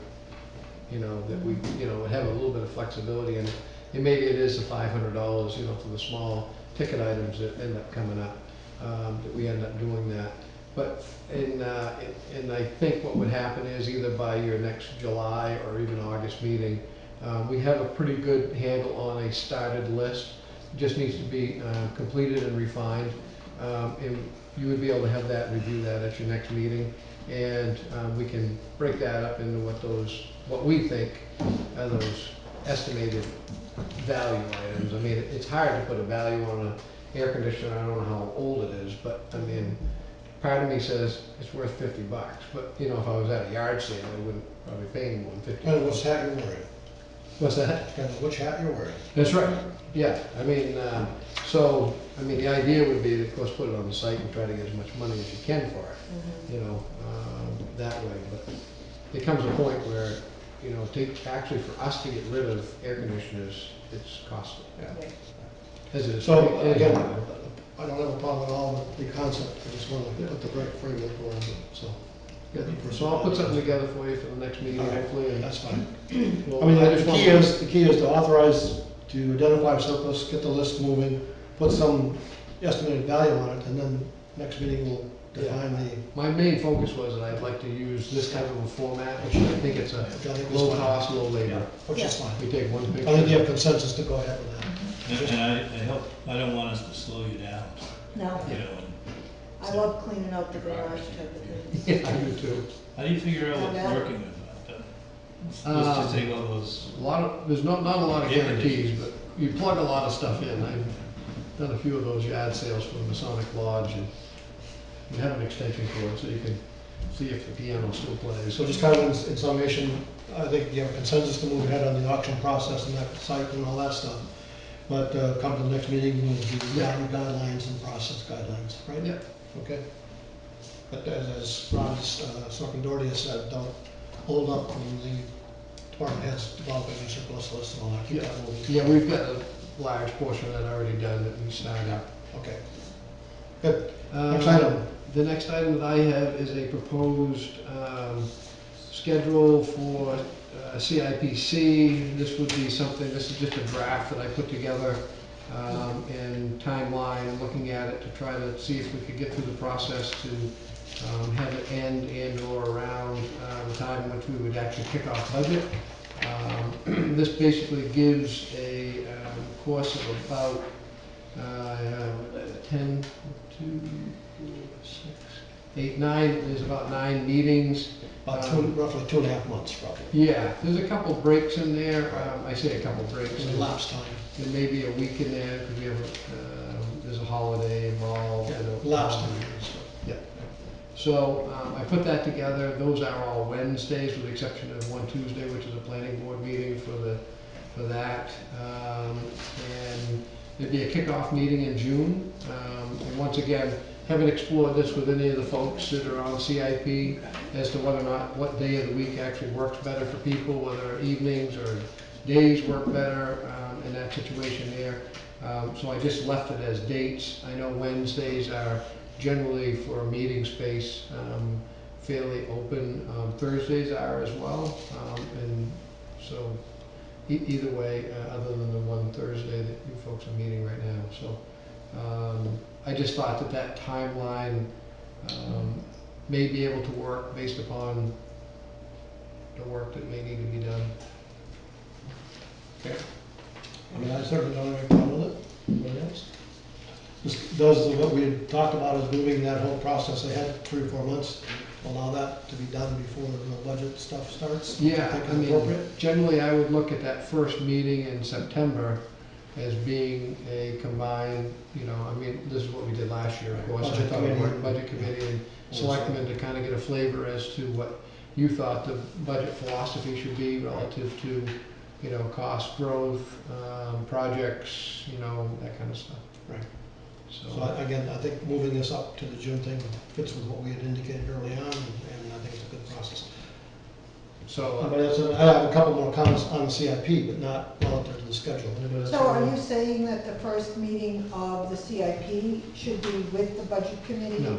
you know, that we, you know, have a little bit of flexibility in it. And maybe it is the $500, you know, for the small ticket items that end up coming up, that we end up doing that. But, and I think what would happen is either by your next July or even August meeting, we have a pretty good handle on a started list. It just needs to be completed and refined. And you would be able to have that, review that at your next meeting. And we can break that up into what we think are those estimated value items. I mean, it's hard to put a value on an air conditioner. I don't know how old it is, but I mean, part of me says it's worth 50 bucks. But you know, if I was at a yard sale, I wouldn't probably pay more than 50 bucks. And which hat you're wearing. What's that? And which hat you're wearing. That's right. Yeah. I mean, so I mean, the idea would be to, of course, put it on the site and try to get as much money as you can for it. You know, that way. But it comes a point where, you know, actually for us to get rid of air conditioners, it's costly. Yeah. As it is. So again, I don't have a problem at all with the concept. I just want to put the right framework around it. So Good. So I'll put something together for you for the next meeting, All right. hopefully, and That's fine. well, I mean, I just the want. key is to authorize, to identify surplus, get the list moving, put some estimated value on it, and then next meeting we'll define the, My main focus was that I'd like to use this type of a format, which I think it's a low cost, low labor. which is fine. We take one I think you picture. have consensus to go ahead with that. And I don't want us to slow you down, No, you know. I love cleaning out the garage type of thing. Yeah, I do too. How do you figure out what's Yeah. working about that? Let's just take all those, A lot of, there's not a lot of Yeah. guarantees, but you plug a lot of stuff in. I've done a few of those yard sales for the Masonic Lodge, and you have an extension cord so you can see if the piano still plays. So just kind of in summation, I think you have a consensus to move ahead on the auction process and that site and all that stuff. But come to the next meeting, we'll do value guidelines and process guidelines, right? Yeah. Okay. But as Ron, Selectman Doherty has said, don't hold up when the department heads developing a surplus list and all that. Keep that moving. Yeah, we've got a large portion of that already done that we started. Okay. Good. Next item. The next item that I have is a proposed schedule for CIPC. This would be something, this is just a draft that I put together and timeline, looking at it to try to see if we could get through the process to have it end and/or around the time in which we would actually kick off budget. This basically gives a course of about 10, 2, 4, 6, 8, 9, there's about 9 meetings. About roughly 2.5 months, probably. Yeah, there's a couple breaks in there. I say a couple breaks. There's elapsed time. There may be a week in there because we have there's a holiday involved. and a- Elapsed time. Yeah. So I put that together. Those are all Wednesdays with the exception of one Tuesday, which is a planning board meeting for that. And there'd be a kickoff meeting in June. And once again, haven't explored this with any of the folks that are on CIP as to whether or not, what day of the week actually works better for people, whether evenings or days work better in that situation there. So I just left it as dates. I know Wednesdays are generally for a meeting space fairly open. Thursdays are as well. And so either way, other than the one Thursday that you folks are meeting right now. So I just thought that that timeline may be able to work based upon the work that may need to be done. Okay. I mean, I certainly don't have any problem with it. Anybody else? This does what we had talked about, is moving that whole process ahead 3 or 4 months, allow that to be done before the real budget stuff starts. Yeah, Think I it's mean, appropriate? generally I would look at that first meeting in September as being a combined, you know, I mean, this is what we did last year, of course. I Budget thought we committee. worked Budget committee and selectmen to kind of get a flavor as to what you thought the budget philosophy should be relative to, you know, cost growth, projects, you know, that kind of stuff. Right. So So, again, I think moving this up to the June thing fits with what we had indicated early on, and I think it's a good process. so But I have a couple more comments on the CIP, but not relative to the schedule. Anybody else So have are any? you saying that the first meeting of the CIP should be with the budget committee? No.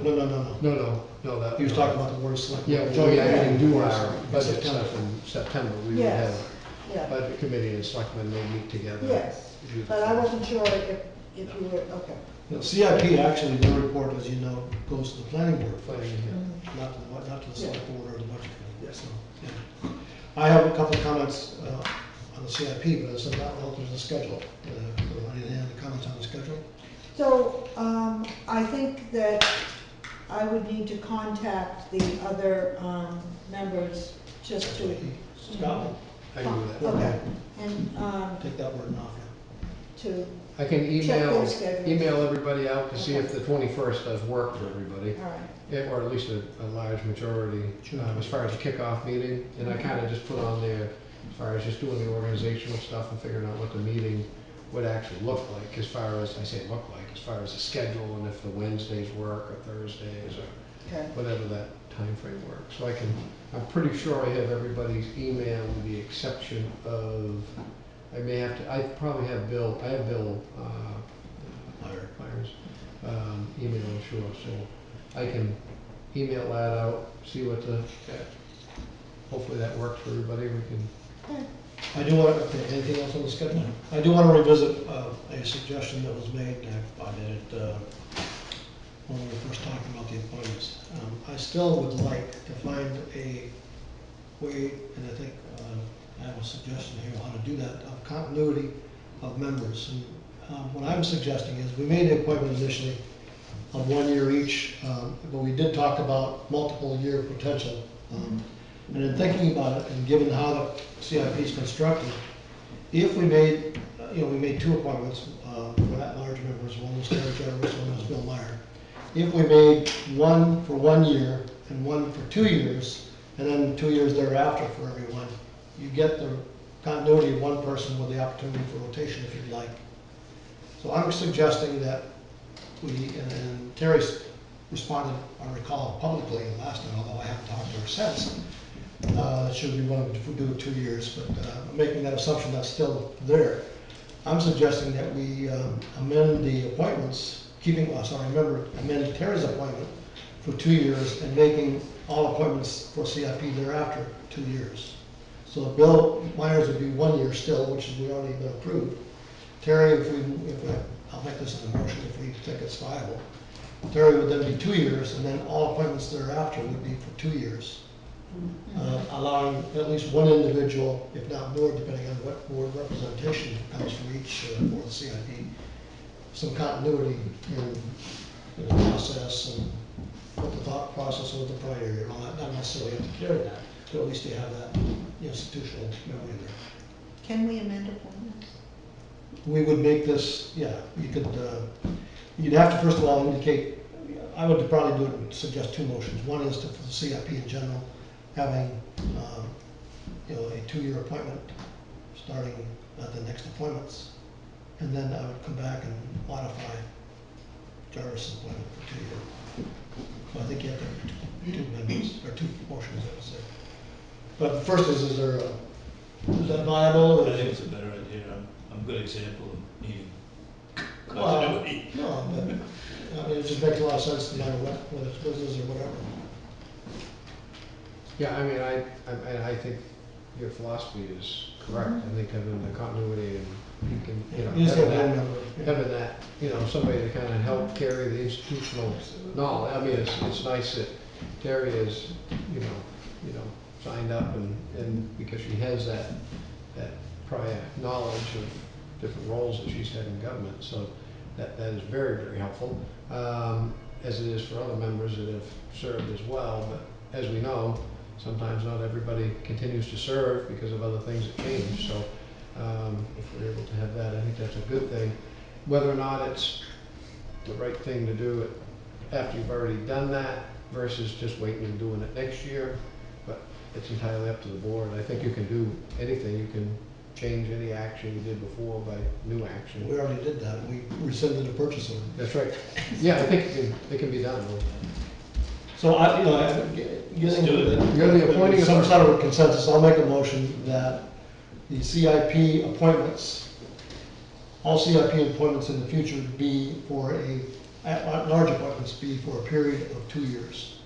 No, that. He was talking about the board of selectmen. Yeah, well, we actually do our In budget September. stuff in September. We would Yes, have yeah, budget committee and selectmen, they meet together. yes, Do the but I first. wasn't sure if you were, okay. The CIP, actually, their report, as you know, goes to the planning board first, Planning, yeah. not to the Yeah. select board or the budget committee. So, yeah. I have a couple of comments on the CIP, but it's not relative to the schedule. Any other comments on the schedule? So, I think that I would need to contact the other, members just to. Scott, I can do that. Okay, and, take that burden off you. to, I can check their email schedules. everybody out to see if the 21st does work for everybody, All right, or at least a large majority, Sure. as far as the kickoff meeting. And I kind of just put on there, as far as just doing the organizational stuff and figuring out what the meeting would actually look like, as far as, I say look like, as far as the schedule and if the Wednesdays work or Thursdays or okay. whatever that time frame works. So I'm pretty sure I have everybody's email with the exception of, I probably have Bill Myers' email, sure, so I can email that out, see what the, hopefully that works for everybody, we can. I do want to, anything else on the schedule? I do want to revisit a suggestion that was made, I did it when we were first talking about the appointments. I still would like to find a way, and I think I have a suggestion here how to do that, of continuity of members. And what I'm suggesting is, we made the appointment initially of 1 year each, but we did talk about multiple year potential. And in thinking about it, and given how the CIP is constructed, if we made, we made 2 appointments for at-large members, one was Terry Jarvis, one was Bill Meyer. If we made one for 1 year and one for 2 years, and then 2 years thereafter for everyone, you get the continuity of one person with the opportunity for rotation if you'd like. So I'm suggesting that we, and Terry's responded, I recall, publicly last time, although I haven't talked to her since. Should we want to do 2 years, but I'm making that assumption that's still there. I'm suggesting that we amend the appointments, amend Terry's appointment for 2 years and making all appointments for CIP thereafter 2 years. So Bill Myers would be 1 year still, which is we already been approved. Terry, I'll make this an motion if we think it's viable. Terry would then be 2 years, and then all appointments thereafter would be for 2 years. Allowing at least one individual, if not more, depending on what board representation comes from each for the CIP, some continuity in the process and what the thought process was the prior year, and all that. Not necessarily have to carry that, but at least they have that institutional memory there. Can we amend appointments? We would make this, you could, you'd have to first of all indicate, I would probably suggest 2 motions. One is for the CIP in general, having, a 2-year appointment starting at the next appointments. And then I would come back and modify Jarvis' appointment for 2 years. So I think you have to have 2 amendments, or 2 motions, I would say. But the first is that viable? Or I think it's a better idea. I'm a good example of needing well, continuity. no, but it just makes a lot of sense no matter what, whether it's business or whatever. Yeah, I mean, I think your philosophy is correct. I think having the continuity and you can, having that, somebody to kind of help carry the institutional knowledge. I mean, it's nice that Terry is, signed up and because she has that prior knowledge of different roles that she's had in government. So that is very, very helpful, as it is for other members that have served as well. But as we know, sometimes not everybody continues to serve because of other things that change. So if we're able to have that, I think that's a good thing. Whether or not it's the right thing to do it after you've already done that versus just waiting and doing it next year, but it's entirely up to the board. I think you can do anything. You can change any action you did before by new action. We already did that. We rescinded the purchase order. That's right. Yeah, I think it can be done. So getting You're the appointing some authority. sort of a consensus, I'll make a motion that the CIP appointments, all CIP appointments in the future be for large appointments be for a period of 2 years.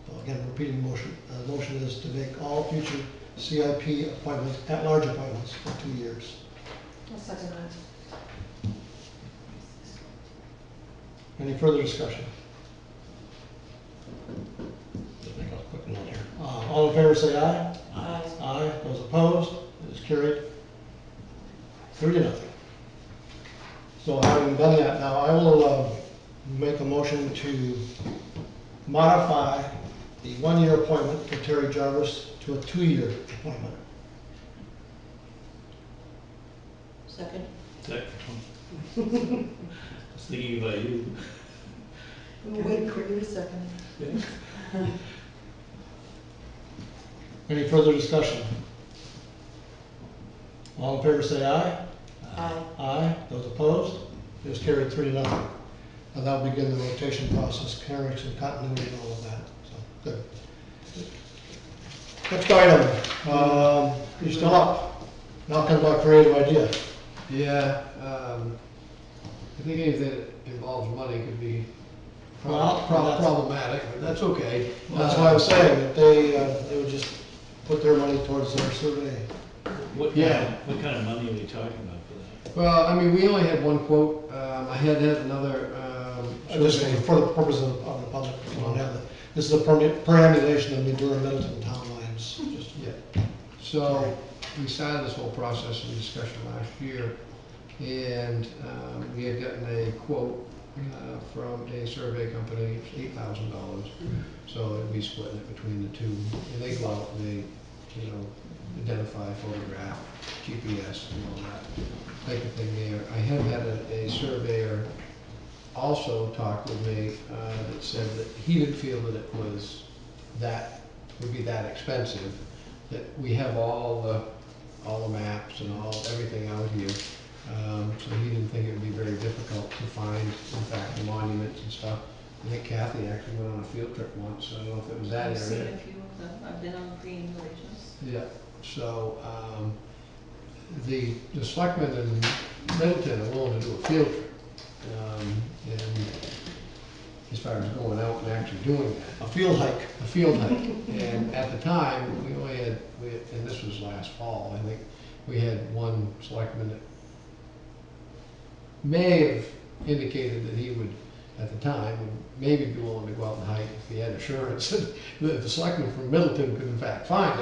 So again, repeating the motion. The motion is to make all future CIP appointments, at-large appointments, for 2 years. I'll second that. Any further discussion? Just make a quick note here. All in favor say aye. Aye. Aye. Those opposed? It is carried 3-0. So having done that, now I will make a motion to modify the 1-year appointment for Terry Jarvis to a 2-year appointment. Second. I was thinking about you. We'll wait for you a second. Any further discussion? All in favor say aye. Aye. Aye. Those opposed? It is carried 3-0. And that'll begin the rotation process, carrying some continuity and all of that. So, good. Next item, you're still up. Knocking about creative idea. Yeah, I think anything that involves money could be problematic, but that's okay. That's why I was saying that they would just put their money towards their survey. What kind of money are we talking about for that? Well, I mean, we only had one quote. I had another, Just survey. for the purpose of the public, if you don't have it. This is a perambulation of the Durham Middleton town lines. Just Yeah. So we started this whole process and discussion last year, and we had gotten a quote from a survey company, $8,000. So it'd be splitting it between the two. And they go out and they, identify, photograph, GPS and all that type of thing there. I have had a surveyor also talk with me that said that he didn't feel that it was would be that expensive, that we have all the maps and everything out here. So he didn't think it would be very difficult to find, in fact, the monuments and stuff. I think Kathy actually went on a field trip once, I don't know if it was that area. I've seen a few of them, I've been on pre-relations. Yeah, so, the selectmen in Middleton are willing to do a field trip. And as far as going out and actually doing that. a field hike. A field hike. And at the time, we only had, and this was last fall, I think, we had one selectman that may have indicated that he would, at the time, would maybe be willing to go out and hike if he had assurance that the selectmen from Middleton could in fact find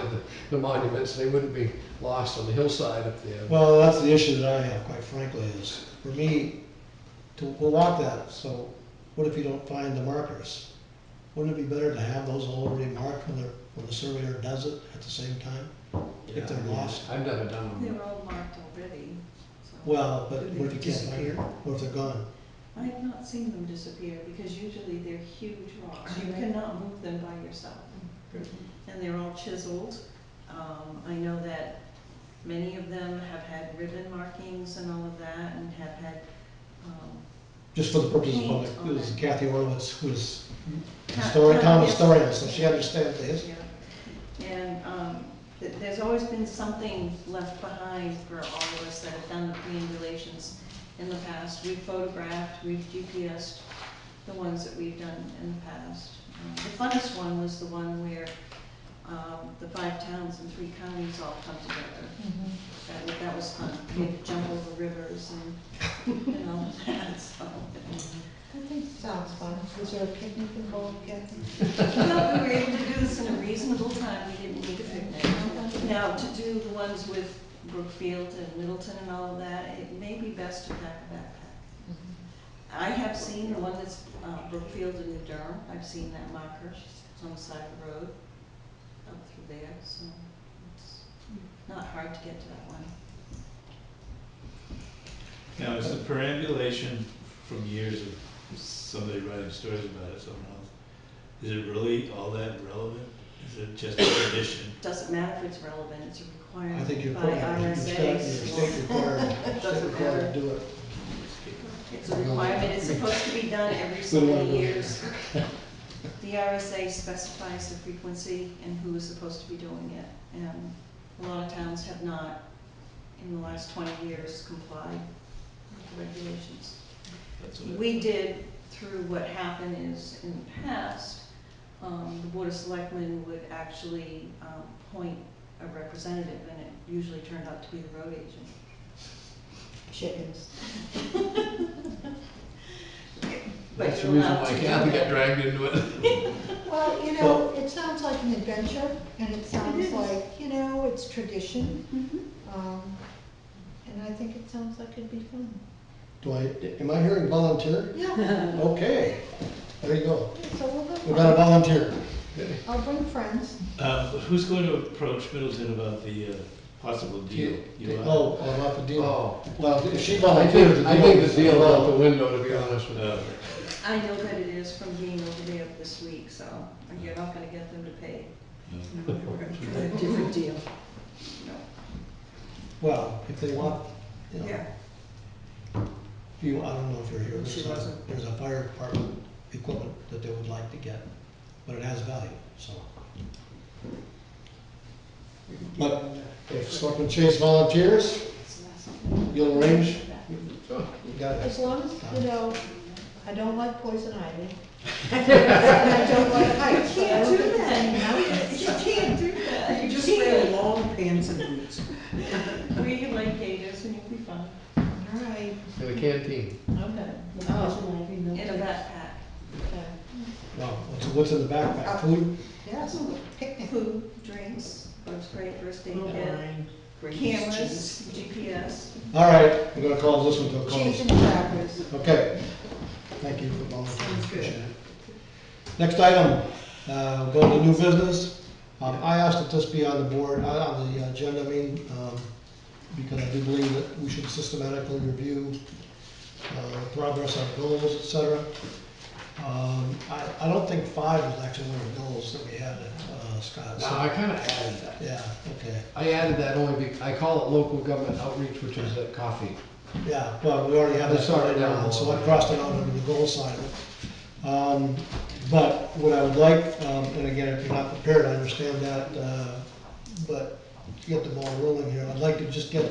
the monuments, they wouldn't be lost on the hillside up there. Well, that's the issue that I have, quite frankly, is for me, we'll walk that, so what if you don't find the markers? Wouldn't it be better to have those already marked when the surveyor does it at the same time? If they're lost? I've never done They them. were all marked already, so. Well, but Could what they if you can't find disappear? them? What if they're gone? I have not seen them disappear, because usually they're huge rocks, you cannot move them by yourself. And they're all chiseled. I know that many of them have had ribbon markings and all of that, and have had, Just for the purposes of, Paint it on was it. Kathy Orlowitz, who's Cat- town yes. historian, so she understands the history. yeah. And, there's always been something left behind for all of us that have done the pre-relations in the past. We've photographed, we've GPSed the ones that we've done in the past. The funnest one was the one where the 5 towns and 3 counties all come together. That was fun. We had to jump over rivers and all of that, so. I think it sounds fun. Was there a picnic involved, Kathy? Well, we were able to do this in a reasonable time. We didn't need a picnic. Now, to do the ones with Brookfield and Middleton and all of that, it may be best to pack a backpack. I have seen the one that's Brookfield and New Durham. I've seen that marker. It's on the side of the road up through there, so it's not hard to get to that one. Now, is the perambulation from years of somebody writing stories about it, someone else, is it really all that relevant? Is it just a tradition? Doesn't matter if it's relevant, it's a I requirement think you're by correct. Your RSA. state required to do it. It's a requirement, it's supposed to be done every so many years. The RSA specifies the frequency and who is supposed to be doing it, and a lot of towns have not, in the last 20 years, complied with the regulations. That's what We did, through what happened is, in the past, the Board of Selectmen would actually appoint a representative, and it usually turned out to be the road agent. Chickens. But That's the you're reason allowed why to do Kathy got that. dragged into it. Well, it sounds like an adventure, and it sounds is. like, it's tradition. Mhm. And I think it sounds like it'd be fun. Am I hearing volunteer? Yeah, Okay, there you go. so we'll have We got a fun. volunteer. I'll bring friends. Who's going to approach Middleton about the possible deal? You are? Oh, about the deal. Oh, Well, if she I volunteered, think, I think the deal's out the window, to be honest with you. I know that it is from being over there this week, so you're not gonna get them to pay. We're gonna try a different deal. No. Well, if they want, Yeah. I don't know if you're here, She wasn't. there's a fire department equipment that they would like to get, but it has value, so. But if Selectman Chase volunteers, you'll arrange, you got it. As long as, I don't like poison ivy. And I don't like heights. You can't do that. You can't do that. You just wear long pants and boots. We like gators and you'll be fine. All right. In the canteen. Okay. Oh, In a backpack. okay. Wow, what's in the backpack? Food? Yes, picnic. Food, drinks, first grade, first aid Little kit, wine, grapes, cameras, cheese. GPS. All right, we're gonna call this one to a Cheese close. and crackers. Okay. Thank you for volunteering. Sounds good. Appreciate it. Next item, going to new business. I asked that this be on the board, on the agenda, because I do believe that we should systematically review progress on goals, et cetera. I don't think 5 is actually one of the goals that we had, Scott. No, So- I kind of added that. Yeah, okay. I added that only I call it local government outreach, which is at coffee. Yeah, well, we already have that It's already started down on, so below. I crossed it out under the goal side of it. But what I would like, and again, if you're not prepared, I understand that, but to get the ball rolling here, I'd like to just get,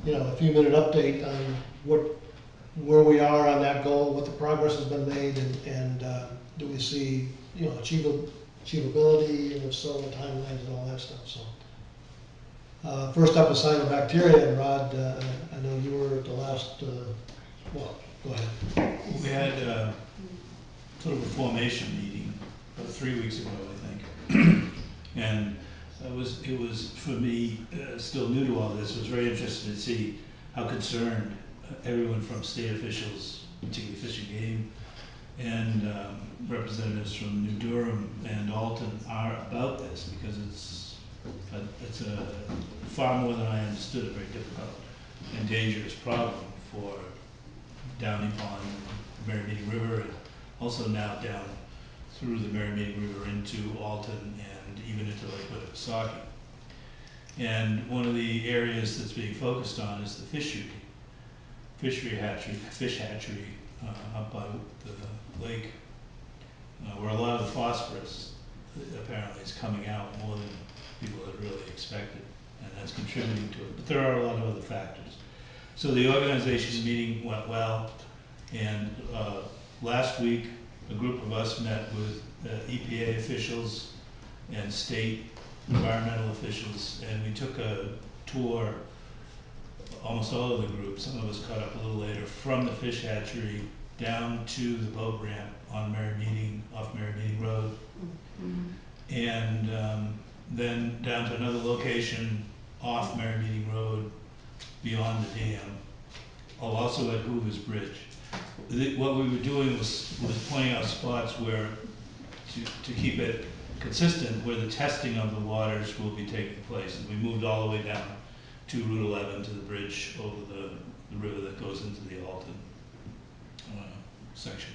a few minute update on where we are on that goal, what the progress has been made, and do we see, achievability, and if so, the timelines and all that stuff, so. First up is cyanobacteria, and Rod, I know you were at the last, well, go ahead. We had sort of a formation meeting about 3 weeks ago, I think. And it was for me, still new to all this, was very interested to see how concerned everyone from state officials, particularly Fish and Game, and representatives from New Durham and Alton are about this, because it's a far more than I understood, a very difficult and dangerous problem for Downey Pond, Mary Meeting River, and also now down through the Mary Meeting River into Alton and even into Lake Winnipesaukee. And one of the areas that's being focused on is the fish hatchery up by the lake, where a lot of the phosphorus apparently is coming out more than people had really expected, and that's contributing to it. But there are a lot of other factors. So the organization meeting went well, and last week a group of us met with EPA officials and state environmental officials, and we took a tour, almost all of the groups, some of us caught up a little later, from the fish hatchery down to the boat ramp on off Mary Meeting Road, and then down to another location off Mary Meeting Road beyond the dam, also at Hoover's Bridge. What we were doing was pointing out spots where, to keep it consistent, where the testing of the waters will be taking place. And we moved all the way down to Route 11 to the bridge over the river that goes into the Alton section.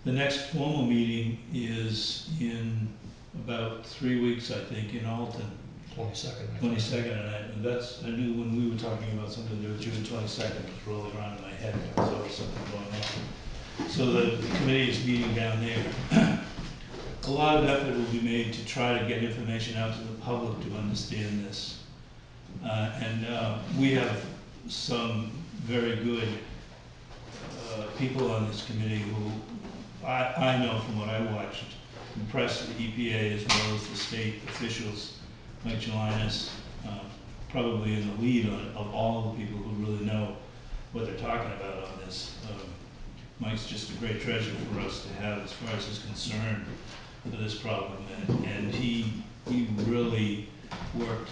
The next formal meeting is in about 3 weeks, I think, in Alton. 22nd. 22nd, and I knew when we were talking about something that was June 22nd, it was rolling around in my head, there was always something going on. So the committee is meeting down there. A lot of effort will be made to try to get information out to the public to understand this. We have some very good people on this committee who I know from what I watched impressed the EPA as well as the state officials. Mike Gelinas, probably in the lead of all the people who really know what they're talking about on this. Mike's just a great treasure for us to have as far as his concern for this problem, and he really worked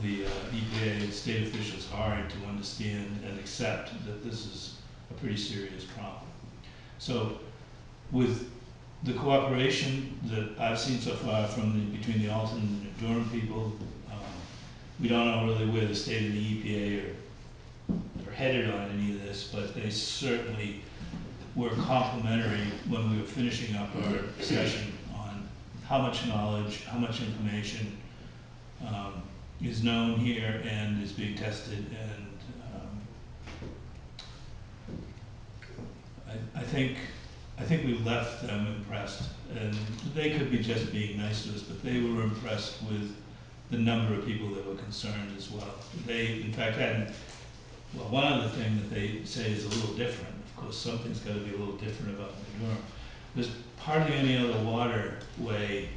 the EPA and state officials hard to understand and accept that this is a pretty serious problem. So with the cooperation that I've seen so far between the Alton and the Durham people, we don't know really where the state and the EPA are headed on any of this, but they certainly were complimentary when we were finishing up our session on how much knowledge, how much information is known here and is being tested, and I think we left them impressed, and they could be just being nice to us, but they were impressed with the number of people that were concerned as well. They, in fact, hadn't Well, one other thing that they say is a little different, of course, something's gotta be a little different about New Durham. There's hardly any other waterway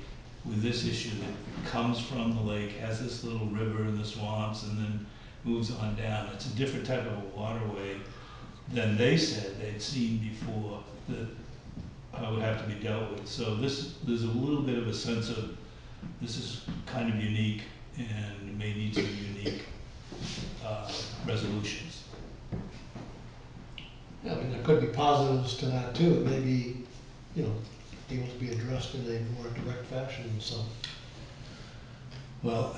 with this issue that comes from the lake, has this little river in the swamps, and then moves on down. It's a different type of a waterway than they said they'd seen before that would have to be dealt with. So there's a little bit of a sense of, this is kind of unique and may need some unique resolutions. Yeah, I mean, there could be positives to that too. It may be, you know, able to be addressed in a more direct fashion, so. Well,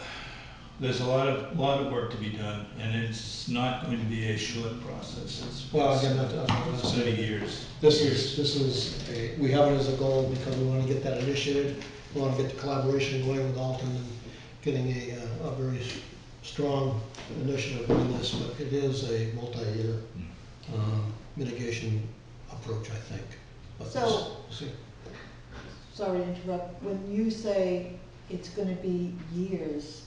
there's a lot of work to be done, and it's not going to be a short process. Well, again, that's It's gonna be years. This is we have it as a goal because we want to get that initiated. We want to get the collaboration going with Alton and getting a very strong initiative on this, but it is a multi-year mitigation approach, I think. But So- see. Sorry to interrupt, when you say it's gonna be years,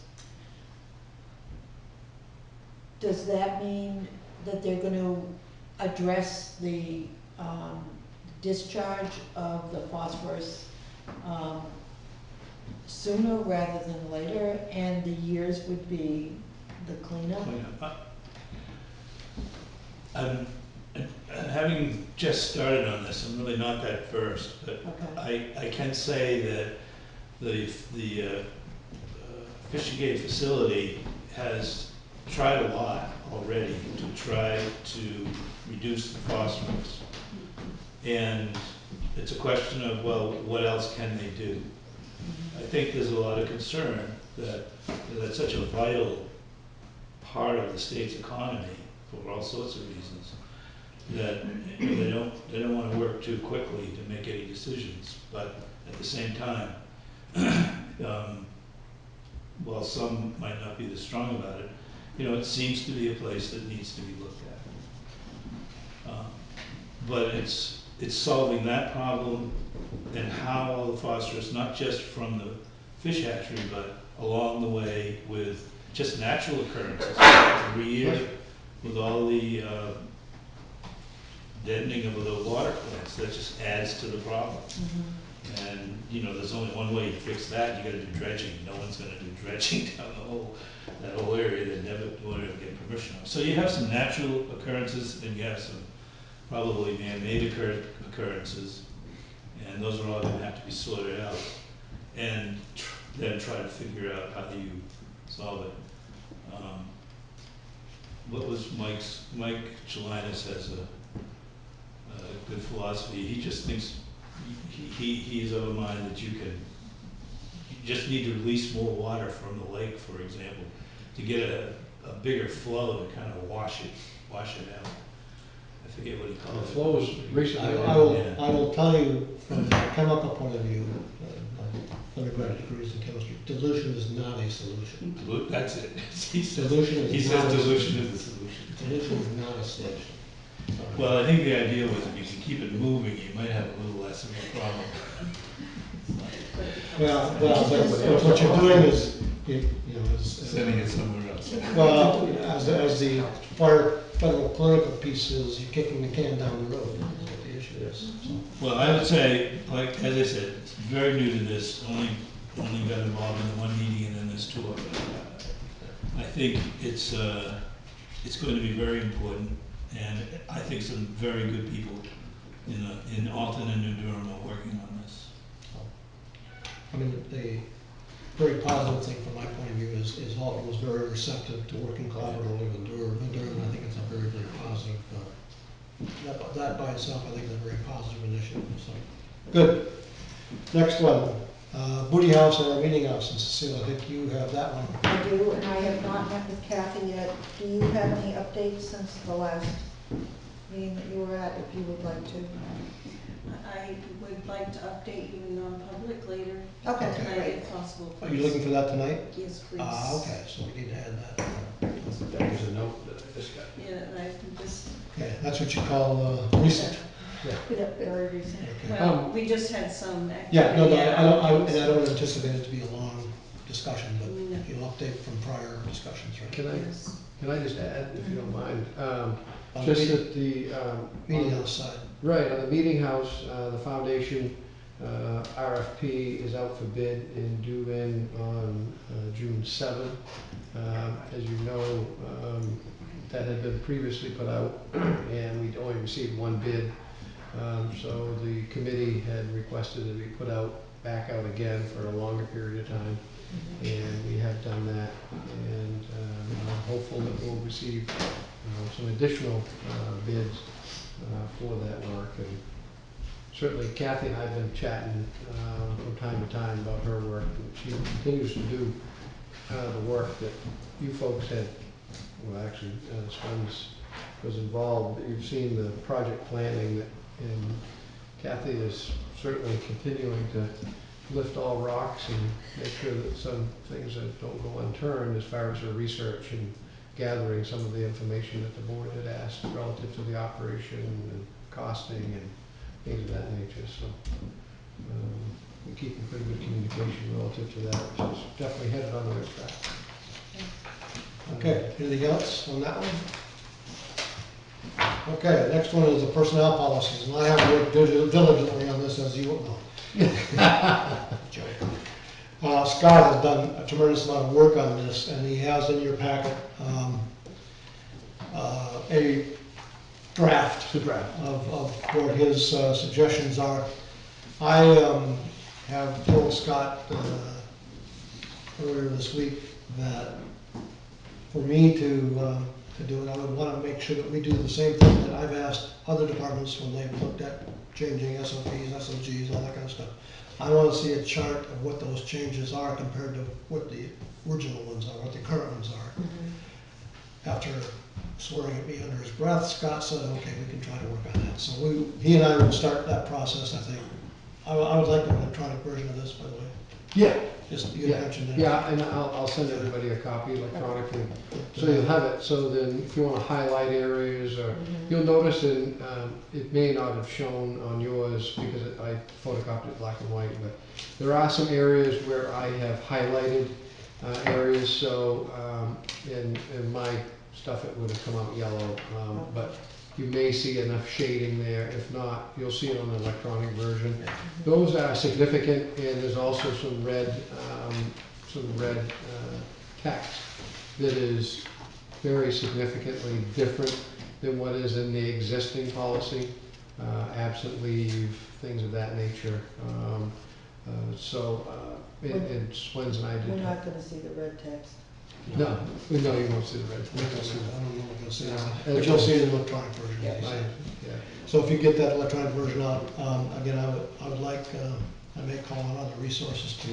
does that mean that they're gonna address the discharge of the phosphorus sooner rather than later, and the years would be the cleanup? Having just started on this, I'm really not that versed, but Okay. I can say that the Fishing Game facility has tried a lot already to try to reduce the phosphorus. And it's a question of, well, what else can they do? I think there's a lot of concern that that's such a vital part of the state's economy for all sorts of reasons, that they don't want to work too quickly to make any decisions. But at the same time, while some might not be this strong about it, it seems to be a place that needs to be looked at. But it's solving that problem and how all the phosphorus, not just from the fish hatchery, but along the way with just natural occurrences every year, with all the deadening of the water plants, that just adds to the problem. And, there's only one way to fix that, you gotta do dredging. No one's gonna do dredging down that whole area, they never get permission on. So you have some natural occurrences and you have some probably man-made occurrences, and those are all gonna have to be sorted out. And then try to figure out how do you solve it. What was Mike Chalinas has a good philosophy. He just thinks, he's of a mind that you just need to release more water from the lake, for example, to get a bigger flow to kind of wash it out. I forget what he The called it. flows recently. I will tell you from a chemical point of view, undergraduate degrees in chemistry, dilution is not a solution. That's it. He says Dilution is not a dilution is the solution. Dilution is not a solution. Sorry. Well, I think the idea was if you can keep it moving, you might have a little less of a problem. But what you're doing is, Sending it somewhere else. well, as the federal political piece is, you're kicking the can down the road, is what the issue is. So. Well, I would say, like, as I said, it's very new to this, only got involved in the one meeting and then this tour. I think it's going to be very important, and I think some very good people in Alton and New Durham are working on this. I mean, the very positive thing from my point of view is Alton was very receptive to working collaboratively with Durham. I think it's a very, very positive, that by itself, I think is a very positive initiative, so. Good. Next one, Booty House and our meeting house, and Cecile, I think you have that one. I do, and I have not met with Kathy yet. Do you have any updates since the last meeting that you were at, if you would like to? I would like to update you in non-public later. Okay, Tonight, great. if possible, Are please. you looking for that tonight? Yes, please. Okay, so we need to add that. There's a note that I just got. Yeah, and I can just, Okay, that's what you call recent. Yep, very recent. Okay. well, we just had some activity. Yeah, no, I at- don't anticipate it to be a long discussion, but No. you'll update from prior discussions, right? Can I Yes. Can I just add, if you don't mind? On Just the that the, meeting outside. right, on the Meeting House, the foundation RFP is out for bid and due in on June 7th. As you know, that had been previously put out, and we'd only received one bid. So the committee had requested it be put out, back out again for a longer period of time, and we have done that. And I'm hopeful that we'll receive some additional bids for that work. And certainly Kathy and I have been chatting from time to time about her work, and she continues to do the work that you folks had, well, actually, Spence was involved. You've seen the project planning that, and Kathy is certainly continuing to lift all rocks and make sure that some things that don't go unturned as far as her research and gathering some of the information that the board had asked relative to the operation and costing and things of that nature. So we keep in pretty good communication relative to that. So it's definitely headed on the right track. Okay, anything else on that one? Okay, next one is the personnel policies, and I have worked diligently on this, as you know. Scott has done a tremendous amount of work on this, and he has in your packet a draft of what his suggestions are. I have told Scott earlier this week that for me to do it, I would want to make sure that we do the same thing that I've asked other departments when they've looked at changing SOPs, SOGs, all that kind of stuff. I want to see a chart of what those changes are compared to what the original ones are, what the current ones are. After swearing at me under his breath, Scott said, okay, we can try to work on that. So he and I will start that process, I think. I would like an electronic version of this, by the way. Yeah. Just, you can mention that. Yeah, and I'll send everybody a copy electronically, so you'll have it. So then, if you want to highlight areas, or you'll notice, and it may not have shown on yours because I photocopied it black and white, but there are some areas where I have highlighted areas. So in my stuff, it would have come out yellow, but you may see enough shading there. If not, you'll see it on the electronic version. Those are significant, and there's also some red text that is very significantly different than what is in the existing policy. Absent leave, things of that nature. And Swens and I did. We're not gonna see the red text. No, you won't see the red I don't text. know if you'll see it, Yeah. but you'll see it in the electronic version. Yeah. So if you get that electronic version out, again, I would like, I may call on other resources to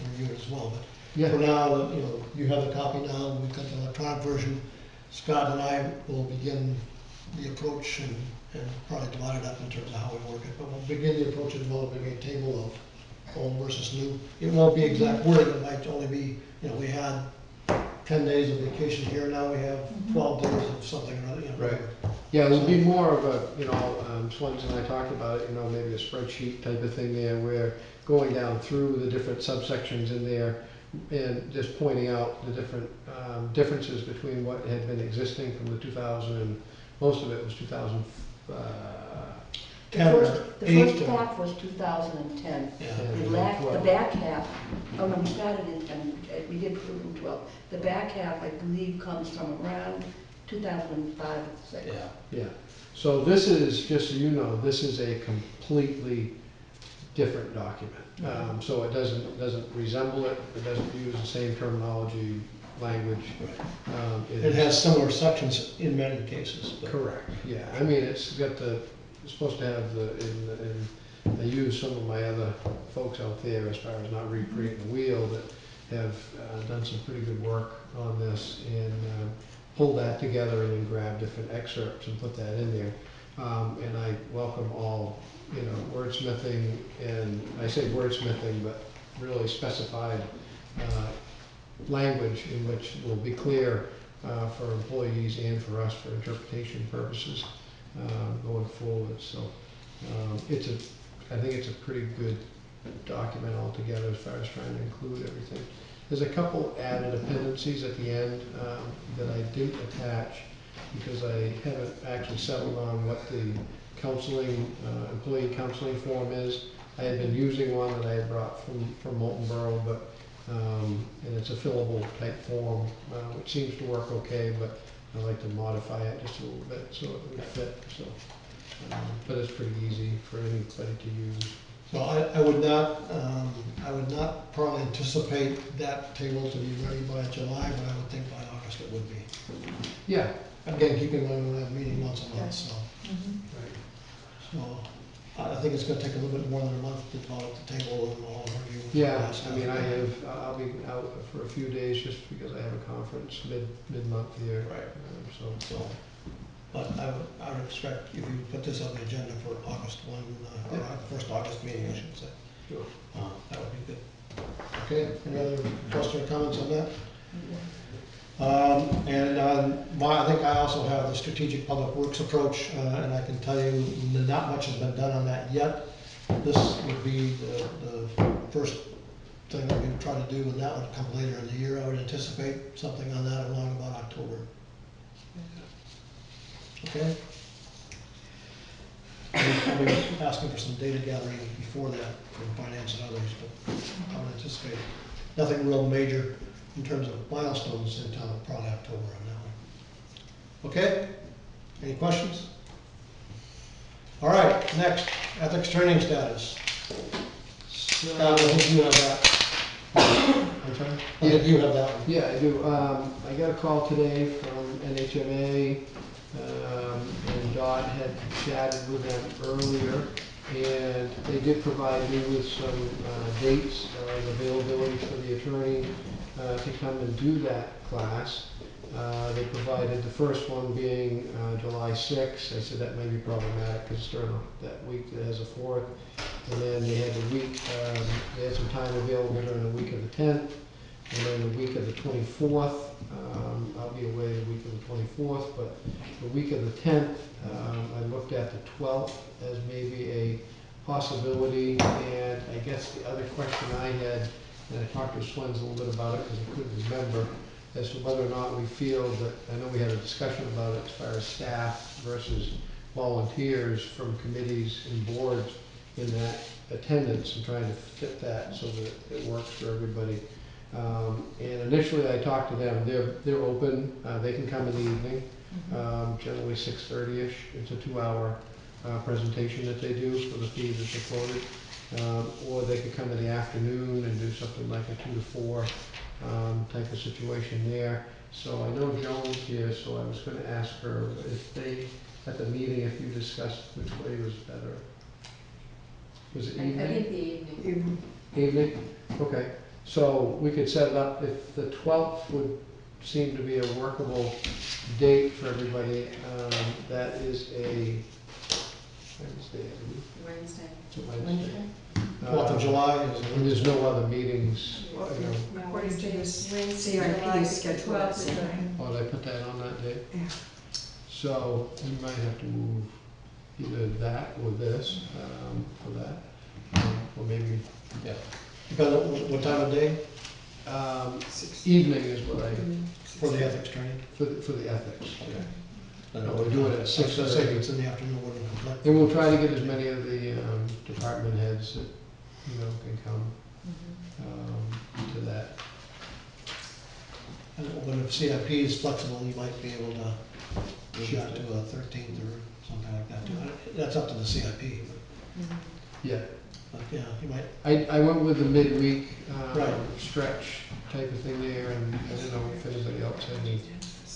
review it as well. But Yeah. for now, you have the copy now, we've got the electronic version. Scott and I will begin the approach and probably divide it up in terms of how we work it. But we'll begin the approach of developing a table of old versus new. It won't be exact wording, it might only be, we had 10 days of vacation here, now we have 12 days of something or other, Right. Yeah, it'll be more of a, Swens and I talked about it, maybe a spreadsheet type of thing there, where going down through the different subsections in there and just pointing out the different differences between what had been existing from the 2000, and most of it was 2000. The first half was 2010. The back half, oh no, we started in 10, we did prove in 12. The back half, I believe, comes from around 2005 or 6. Yeah. So this is, just so you know, this is a completely different document. So it doesn't resemble it. It doesn't use the same terminology, language. It has similar sections in many cases. Correct. Yeah. I mean, it's got it's supposed to have and I use some of my other folks out there as far as not recreating the wheel that have done some pretty good work on this and pull that together and then grab different excerpts and put that in there. And I welcome all, wordsmithing, and I say wordsmithing, but really specified language in which will be clear for employees and for us for interpretation purposes going forward. So I think it's a pretty good document altogether as far as trying to include everything. There's a couple added appendices at the end that I didn't attach because I haven't actually settled on what the counseling, employee counseling form is. I had been using one that I had brought from Wolfeboro, but and it's a fillable type form, which seems to work okay, but I like to modify it just a little bit so it would fit. So, but it's pretty easy for anybody to use. So I would not probably anticipate that table to be ready by July, but I would think by August it would be. Yeah. Again, keeping in mind we have a meeting once a month, so. Right. So I think it's gonna take a little bit more than a month to develop the table and all review. Yeah, I mean, I'll be out for a few days just because I have a conference mid-month here. Right. So, But I would expect if you put this on the agenda for August 1, or first August meeting, I should say. sure. That would be good. Okay, any other questions or comments on that? I think I also have the strategic public works approach, and I can tell you not much has been done on that yet. This would be the first thing that we would try to do, and that would come later in the year. I would anticipate something on that along about October. Okay? I'll be asking for some data gathering before that from finance and others, but I would anticipate nothing real major in terms of milestones until probably October on that one. Okay? Any questions? All right, next, ethics training status. I think you have that. I'm sorry? I think you have that one. Yeah, I do. I got a call today from NHMA, and Dot had chatted with them earlier, and they did provide me with some dates and availability for the attorney to come and do that class. They provided the first one being July 6th. I said that may be problematic because it's during that week that has a 4th. And then they had the week, they had some time available during the week of the 10th. And then the week of the 24th, I'll be away the week of the 24th, but the week of the 10th, I looked at the 12th as maybe a possibility. And I guess the other question I had, and I talked to Swens a little bit about it because I couldn't remember, as to whether or not we feel that, I know we had a discussion about it as far as staff versus volunteers from committees and boards in that attendance and trying to fit that so that it works for everybody. And initially I talked to them, they're open, they can come in the evening, generally 6:30-ish. It's a 2-hour presentation that they do for the fee that they quoted. Or they could come in the afternoon and do something like a 2 to 4 type of situation there. So I know Joan's here, so I was gonna ask her if they, at the meeting, if you discussed which way was better. Was it evening? I think the evening. Evening? Okay. So we could set it up, if the 12th would seem to be a workable date for everybody. That is a Wednesday, I believe. Wednesday. It's a Wednesday. 4th of July is And there's no other meetings, you know. According to this Wednesday, CIP July is scheduled at 12th is 7. Oh, did I put that on that day? Yeah. So we might have to move either that or this for that. Or maybe, Yeah. Depends on what time of day evening is what I, for the ethics training. for the ethics. No, No, we're doing it at 6:30. Say it's in the afternoon, wouldn't conflict. And we'll try to get as many of the department heads that, can come to that. But if CIP is flexible, you might be able to move that to a 13th or something like that too. That's up to the CIP, Yeah, but yeah, you might. I went with the midweek Right. stretch type of thing there, and I didn't know if anybody else had any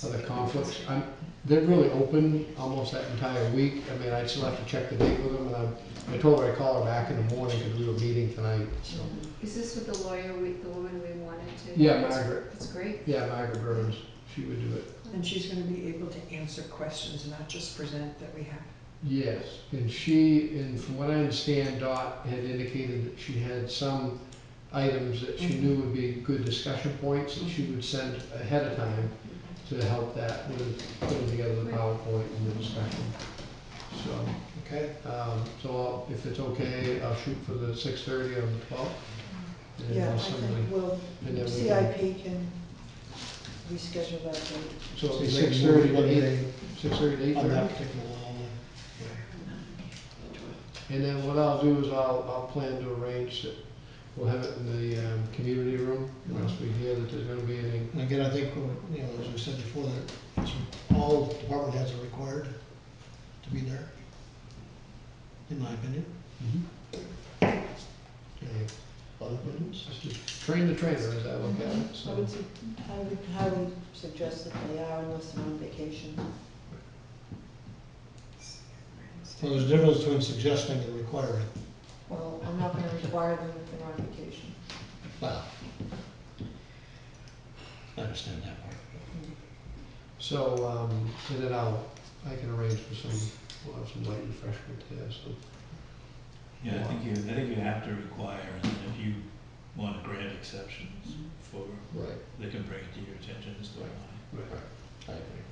other conflicts. They're really open almost that entire week. I mean, I still have to check the date with them, and I told her I'd call her back in the morning because we were meeting tonight, so. Is this with the lawyer, the woman we wanted to? Yeah, Margaret. That's great. Yeah, Margaret Burns, she would do it. And she's going to be able to answer questions, not just present that we have. Yes, and from what I understand, Dot had indicated that she had some items that she knew would be good discussion points that she would send ahead of time to help that with putting together the PowerPoint and the discussion. So, Okay. so if it's okay, I'll shoot for the 6:30 on the 12th. And then Yeah, I we'll certainly- think we'll, and then we can- CIP can reschedule that date. So it'll be So you can 6:30 move to one 8, day 6:30 to on that 8:30. particular one only. And then what I'll do is I'll plan to arrange that, we'll have it in the community room, once we hear that there's gonna be any. And again, I think, you know, as we said before, that all department heads are required to be there, in my opinion. Any other opinions? It's just train the trainer, as I look at it, I so. would, highly suggest that they are unless they're on vacation. Well, there's a difference between suggesting and requiring. Well, I'm not gonna require them if they're on vacation. Well, I understand that part. So, and then I can arrange for we'll have some light refreshment there, so. Yeah, I think you have to require, and then if you want to grant exceptions for, Right. they can bring it to your attention as to why. I agree.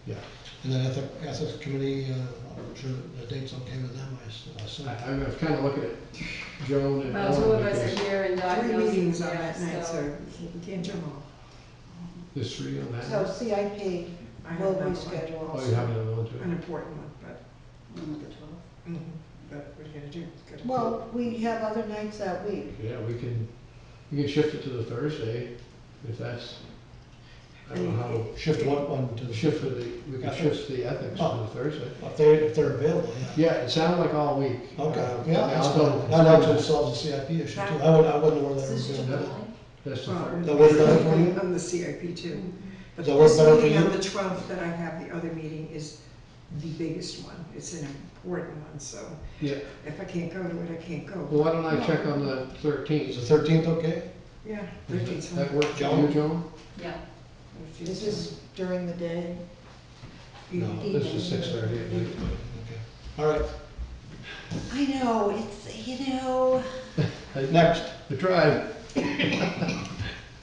Yeah. And then ethics committee, I'm sure the date's okay with them, I assume. I was kind of looking at Joan and Well, two Ellen of us because are here and God 3 knows. meetings on yeah, that night, so you can't jump off. there's 3 on that. So CIP I have will another one, reschedule Oh, also. you have another one too? an important one, but, On the 12th. but what are you gonna do? Gotta- Well, we have other nights that week. Yeah, we can shift it to the Thursday, if that's, I don't know how, Shift one to the shift for we can shift the ethics to the Thursday. If they're available, yeah. Yeah, it sounded like all week. Okay, Yeah, that's I'll fine. go. I'd like to solve the CIP issue too. I wouldn't know where that was going. That's the Well, first. That work better for you? on the CIP too. But Does that work this better for meeting on you? the 12th that I have, the other meeting is the biggest one. It's an important one, so Yeah, if I can't go to it, I can't go. well, why don't I check on the Is 13th? the 13th okay? Yeah, 13th. That work for Joan? you, Joan? Yeah. Is this during the day? No, This is 6:30 at night. Okay. All right, I know, it's, you know. next, The drive.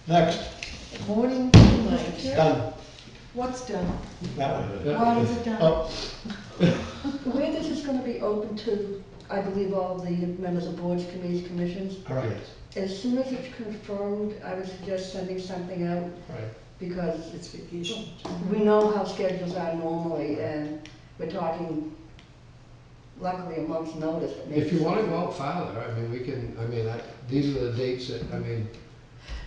next, Morning to night. done, What's done? that one. Yeah. Why is it done? Oh, The way this is gonna be open to, I believe, all the members of boards, committees, commissions, all right, as soon as it's confirmed, I would suggest sending something out, all right. because It's vacation. we know how schedules are normally, and we're talking luckily a month's notice. but maybe- If you want to go out farther, I mean, we can, these are the dates that,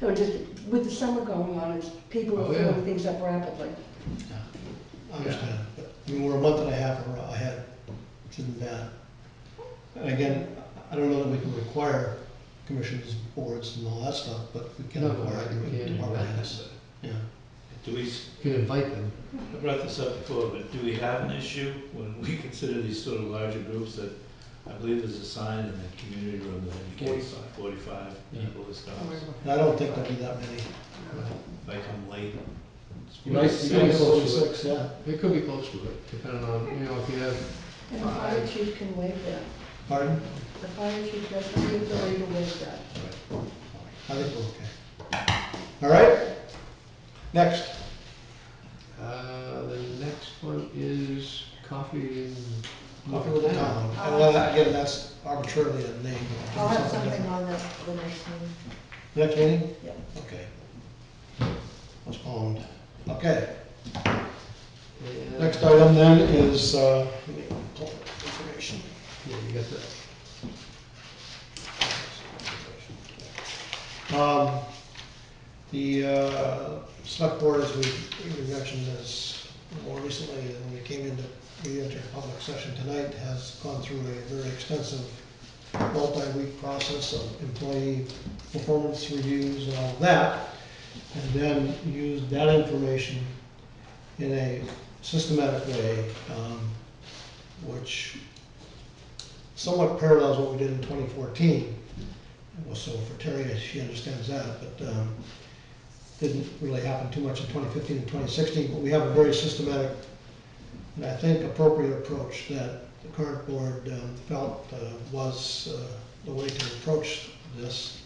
No, just with the summer going on, it's people Oh, are yeah. filling things up rapidly. I understand, but I mean, we're a month and a half ahead, which isn't bad. And again, I don't know that we can require commissions, boards and all that stuff, but we can no, require we can't do department that. heads. Yeah. Do we, You can invite them. I brought this up before, but do we have an issue when we consider these sort of larger groups that, I believe there's a sign in the community room that indicates 45 people is comes. And I don't think there'll be that many. If I come late, You might it's- be close to it. 46, yeah. It could be close to it, depending on, if you have, And the fire chief can waive that. Pardon? The fire chief does have the ability to waive that. I think we're okay. All right, next. the next one is coffee and. Coffee with the town. And well, again, that's arbitrarily a name. I'll have something on the next meeting. Next meeting? Yep. Okay. Postponed. Okay, And- next item then is, let me pull up information. Yeah, you got that. The select board, as we mentioned this more recently, when we came into, we entered public session tonight, has gone through a very extensive multi-week process of employee performance reviews and all of that, and then used that information in a systematic way, which somewhat parallels what we did in 2014. Well, so for Terry, she understands that, but didn't really happen too much in 2015 and 2016, but we have a very systematic and I think appropriate approach that the current board felt was the way to approach this.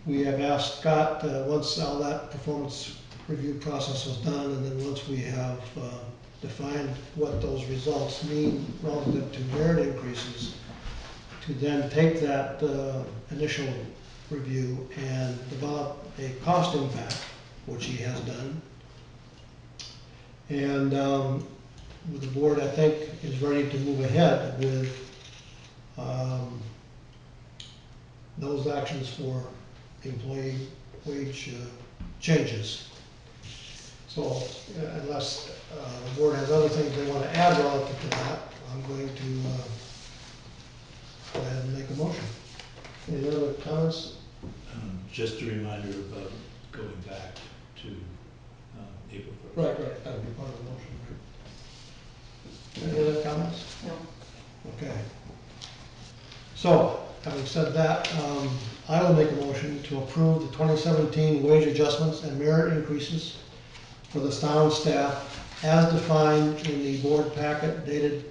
We have asked Scott, once all that performance review process was done, and then once we have defined what those results mean relative to merit increases, to then take that initial review and develop a cost impact, which he has done. And the board, I think, is ready to move ahead with those actions for employee wage changes. So unless the board has other things they want to add relative to that, I'm going to go ahead and make a motion. Any other comments? Just a reminder about going back to April 1st. Right, that'll be part of the motion, right? Any other comments? No. Okay. So, having said that, I will make a motion to approve the 2017 wage adjustments and merit increases for the town staff as defined in the board packet dated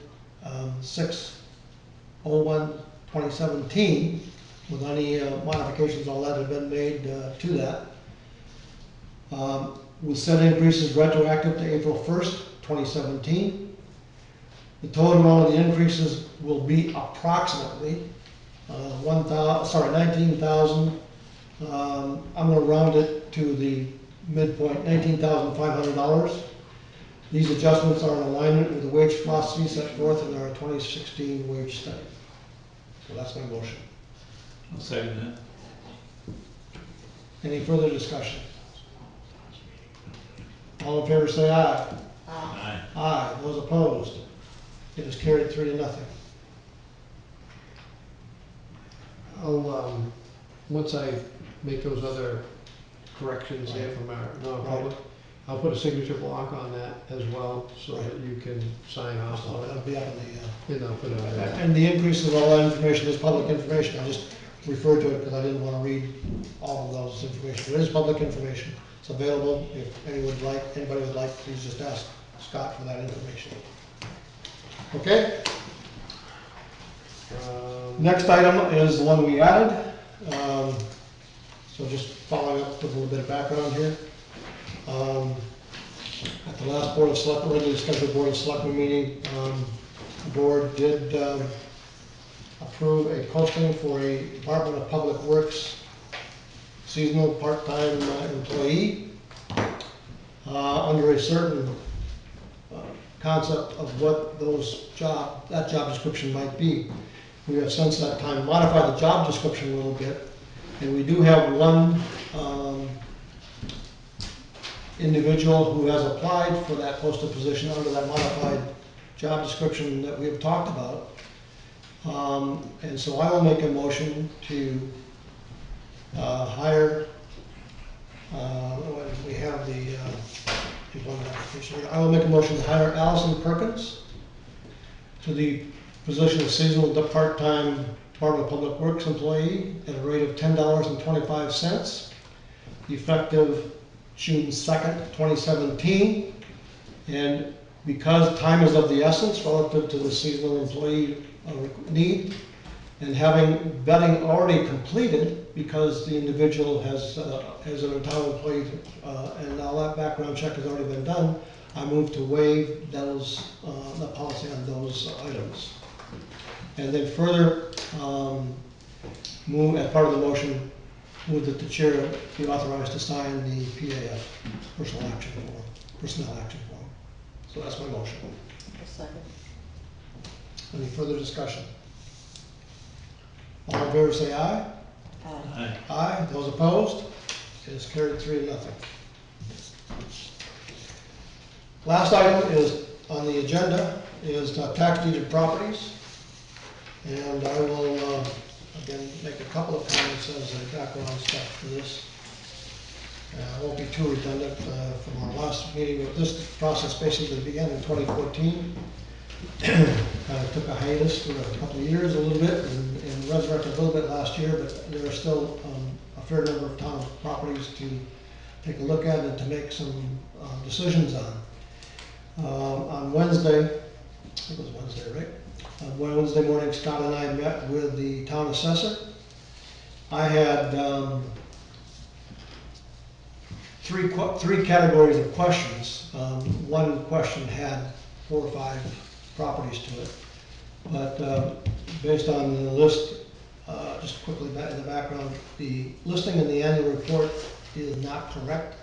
6/01/2017, with any modifications, all that have been made to that. With said increases retroactive to April 1st, 2017. The total amount of the increases will be approximately 19,000. I'm going to round it to the midpoint, $19,500. These adjustments are in alignment with the wage philosophy set forth in our 2016 wage study. So that's my motion. I'll second that. Any further discussion? All in favor say aye. Aye. Aye. Those opposed? It is carried 3-0. I'll, once I make those other corrections there from our non-public, I'll put a signature block on that as well, so that you can sign off So on that'll it. be up in the, And I'll put it on there. and the increase of all that information is public information. I just referred to it because I didn't want to read all of those information. It is public information. It's available. If anybody would like, please just ask Scott for that information. Okay? Next item is the one we added. So just following up with a little bit of background here. At the last Board of Selectmen, regularly scheduled Board of Selectmen meeting, the board did approve a posting for a Department of Public Works seasonal part-time employee under a certain concept of what that job description might be. We have since that time modified the job description a little bit, and we do have one individual who has applied for that posted position under that modified job description that we have talked about. And so I will make a motion to hire, we have the employment application here. I will make a motion to hire Allison Perkins to the position of seasonal part-time Department of Public Works employee at a rate of $10.25, effective June 2nd, 2017. And because time is of the essence relative to the seasonal employee need, and having vetting already completed, because the individual has an town employee and all that background check has already been done, I move to waive those, the policy on those items. And then further, move, as part of the motion, move that the chair be authorized to sign the PAF, personal action form. So that's my motion. A second. Any further discussion? All in favor say aye. Aye. Aye. Those opposed? It is carried 3-0. Last item is on the agenda is tax deeded properties. And I will, again, make a couple of comments as a background stuff for this. I won't be too redundant from our last meeting, but this process basically began in 2014. Kind of took a hiatus for a couple of years, a little bit, and resurrected a little bit last year, but there are still a fair number of town properties to take a look at and to make some decisions on. On Wednesday, I think it was Wednesday, right? On Wednesday morning, Scott and I met with the town assessor. I had three categories of questions. One question had 4 or 5 properties to it, but based on the list just quickly back in the background, the listing in the annual report is not correct.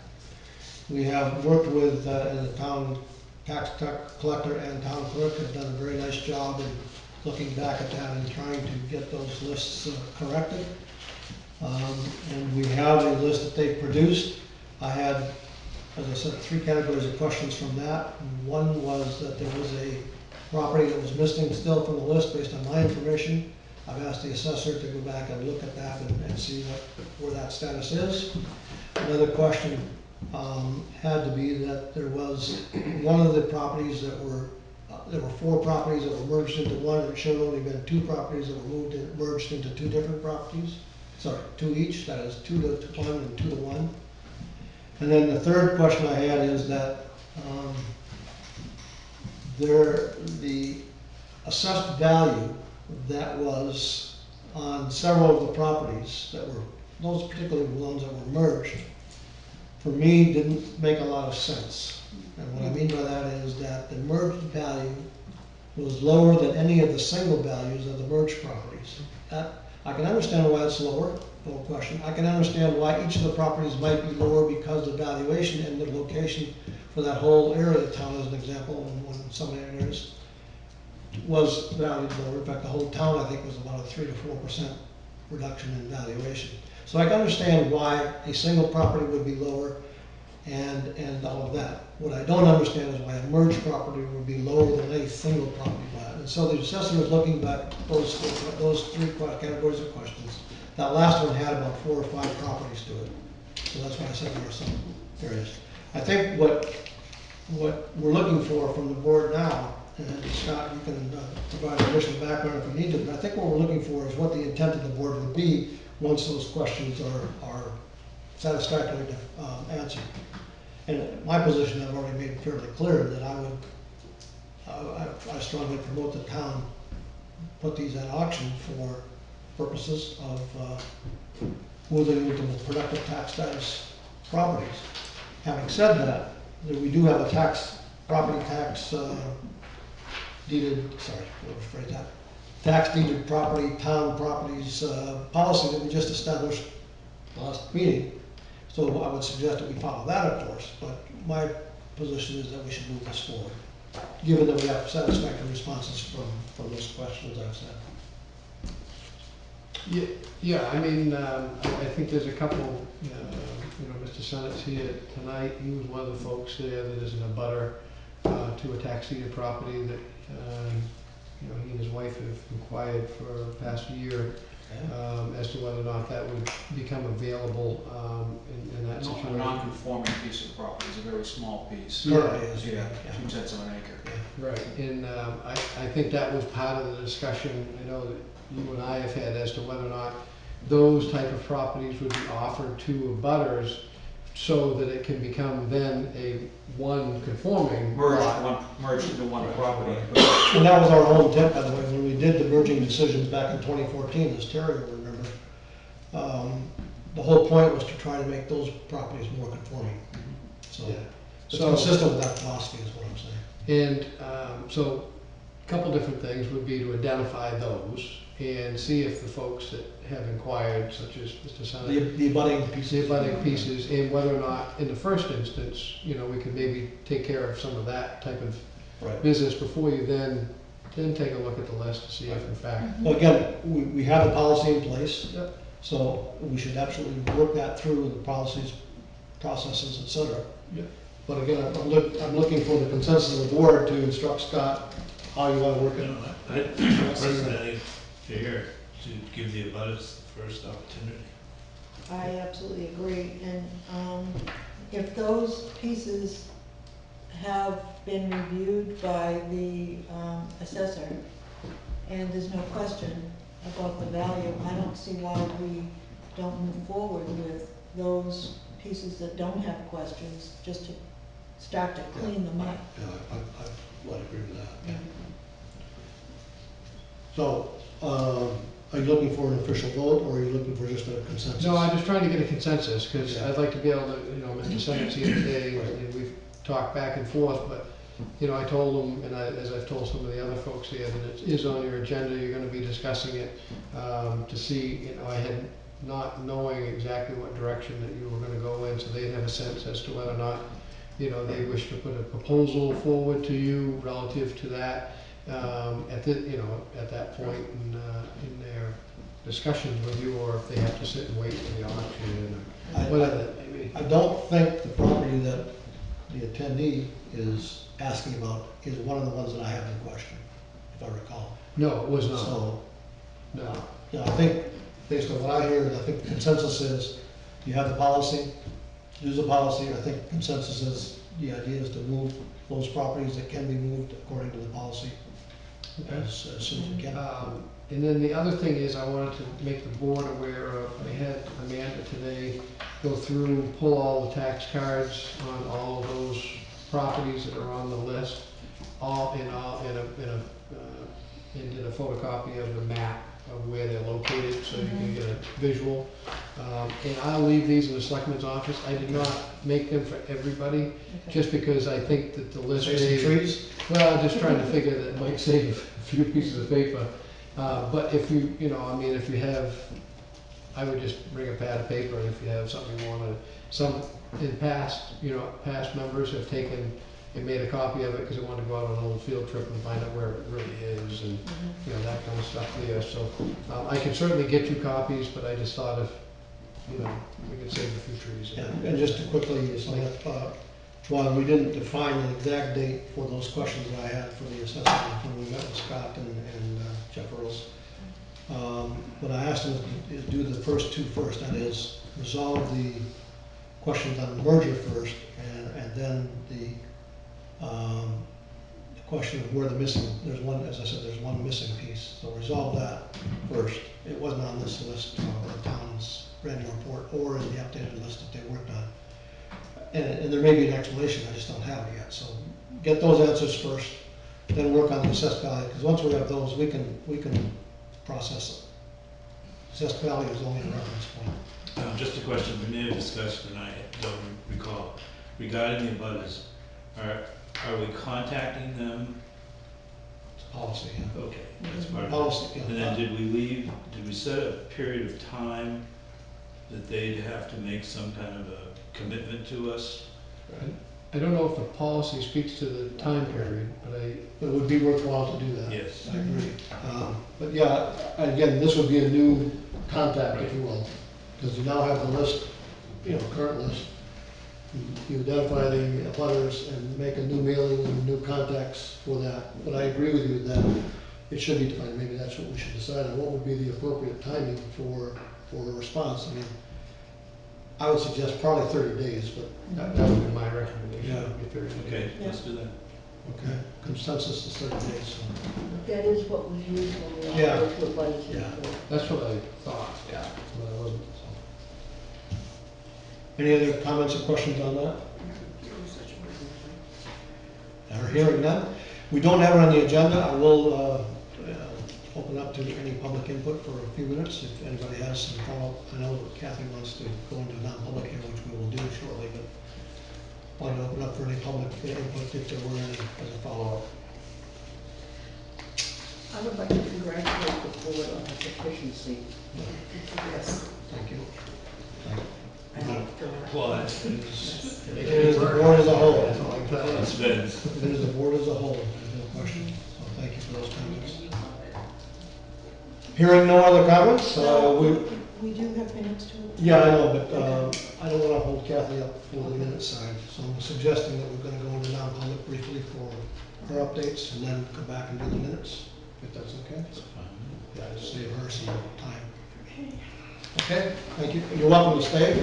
We have worked with the town tax collector and town clerk have done a very nice job in looking back at that and trying to get those lists corrected. And we have a list that they produced. I had, as I said, 3 categories of questions from that. One was that there was a property that was missing still from the list based on my information. I've asked the assessor to go back and look at that and see where that status is. Another question had to be that there was one of the properties that were, there were 4 properties that were merged into one, and it should have only been 2 properties that were merged into 2 different properties. Sorry, 2 each, that is 2 to 1 and 2 to 1. And then the third question I had is that the assessed value that was on several of the properties that were, those particularly ones that were merged, for me didn't make a lot of sense. And what I mean by that is that the merged value was lower than any of the single values of the merged properties. I can understand why it's lower, no question. I can understand why each of the properties might be lower because the valuation and the location for that whole area of town, as an example, in some areas, was valued lower. In fact, the whole town, I think, was about a 3 to 4% reduction in valuation. So I can understand why a single property would be lower and all of that. What I don't understand is why a merged property would be lower than a single property value. And so the assessor was looking back those 3 categories of questions. That last one had about 4 or 5 properties to it. So that's why I said there were some areas. I think what we're looking for from the board now, and Scott, you can provide additional background if you need to, but I think what we're looking for is what the intent of the board would be once those questions are satisfactorily answered. And my position, I've already made fairly clear that I strongly promote the town put these at auction for purposes of moving into productive tax status properties. Having said that, we do have a property tax deeded, sorry, I'll rephrase that, tax deeded property, town properties policy that we just established last meeting. So I would suggest that we follow that, of course, but my position is that we should move this forward, given that we have satisfactory responses from those questions I've said. Yeah, I mean, I think there's a couple, Mr. Sennett's here tonight. He was one of the folks there that is in a butter to a tax deeded property that, he and his wife have inquired for the past year as to whether or not that would become available in that situation. A non-conforming piece of property is a very small piece. Yeah, Yeah, 2/10 of an acre. Right, and I think that was part of the discussion, I know that you and I have had as to whether or not those type of properties would be offered to abutters so that it can become then a one conforming lot. Merged into one property. And that was our whole intent, by the way, when we did the merging decisions back in 2014, as Terry will remember. The whole point was to try to make those properties more conforming. So it's consistent with that philosophy is what I'm saying. And so a couple different things would be to identify those and see if the folks that have inquired, such as Mr. Sennett, The abutting pieces. the abutting pieces, and whether or not, in the first instance, we could maybe take care of some of that type of business before you then take a look at the list to see if in fact. Well, again, we have the policy in place. Yep. So we should absolutely work that through the policies, processes, et cetera. Yep. But again, I'm looking for the consensus of the board to instruct Scott how you want to work it. I personally figure to give the abutters the first opportunity. I absolutely agree, and if those pieces have been reviewed by the assessor, and there's no question about the value, I don't see why we don't move forward with those pieces that don't have questions, just to start to clean them up. Yeah, I would agree with that. Yeah. So, are you looking for an official vote, or are you looking for just a consensus? No, I'm just trying to get a consensus, because Yeah. I'd like to be able to, Mr. Sennett's here today, and we've talked back and forth, but you know, I told them, and as I've told some of the other folks here, that it is on your agenda, you're gonna be discussing it, to see, you know, I had not knowing exactly what direction that you were gonna go in, so they'd have a sense as to whether or not, you know, they wish to put a proposal forward to you relative to that, at the, you know, at that point in their discussions with you, or if they have to sit and wait for the auction, or whatever that may be. I don't think the property that the attendee is asking about is one of the ones that I have in question, if I recall. No, it was not, So, no. yeah, I think, based on what I hear, I think the consensus is, you have the policy, use the policy. I think consensus is, the idea is to move those properties that can be moved according to the policy as soon as we can. And then the other thing is, I wanted to make the board aware of, I had Amanda today go through and pull all the tax cards on all of those properties that are on the list, and did a photocopy of the map of where they're located, so you can get a visual. And I'll leave these in the selectman's office. I did not make them for everybody, just because I think that the list. Save some trees? Well, I'm just trying to figure that it might save a few pieces of paper. But if you, you know, I mean, if you have, I would just bring a pad of paper, and if you have something you wanna, some, in past, you know, past members have taken and made a copy of it, because they wanted to go out on an old field trip and find out where it really is, and, you know, that kind of stuff there, so, I can certainly get you copies, but I just thought if, you know, we could save a few trees. Yeah, and just to quickly sum up, while we didn't define an exact date for those questions that I had for the assessment when we met with Scott and Jeff Earls, what I asked them is do the first two first, that is, resolve the questions on the merger first, and then the question of where the missing, there's one, as I said, there's one missing piece, so resolve that first. It wasn't on this list of the town's Randy report or in the updated list that they worked on. And there may be an explanation, I just don't have it yet, so get those answers first, then work on the assessed value, because once we have those, we can process it. Assessed value is only a reference point. Just a question we may have discussed, and I don't recall, regarding the abutters, are we contacting them? It's policy, yeah. Okay, that's part of it. Policy, yeah. And then did we set a period of time that they'd have to make some kind of a commitment to us? I don't know if the policy speaks to the time period, but But it would be worthwhile to do that. Yes. I agree. But yeah, again, this would be a new contact, if you will, because you now have the list, you know, current list. You identify the abutters and make a new mailing and new contacts for that. But I agree with you that it should be defined. Maybe that's what we should decide on. What would be the appropriate timing for a response? I mean, I would suggest probably 30 days, but that would be my recommendation. Yeah. Would be 30 days. Okay, let's do that. okay, consensus is 30 days. So. That is what was used when we Yeah. all go to a budget Yeah. report. That's what I thought. Yeah. But I wasn't, so. Any other comments or questions on that? Our hearing none. We don't have it on the agenda. I will open up to any public input for a few minutes if anybody has some follow-up. I know that Kathy wants to go into non-public here, which we will do shortly, but wanted to open up for any public input if there were any as a follow-up. I would like to congratulate the board on its efficiency. Yes. Thank you. Well, that's, It is the board as a whole. that's been, It is the board as a whole, there's no question. So thank you for those comments. Hearing no other comments, We do have minutes to. yeah, I know, but I don't want to hold Kathy up for the minutes side. So I'm suggesting that we're going to go into non-public briefly for her updates and then come back and do the minutes, if that's okay. Yeah, just save her some time. Okay, thank you. You're welcome to stay.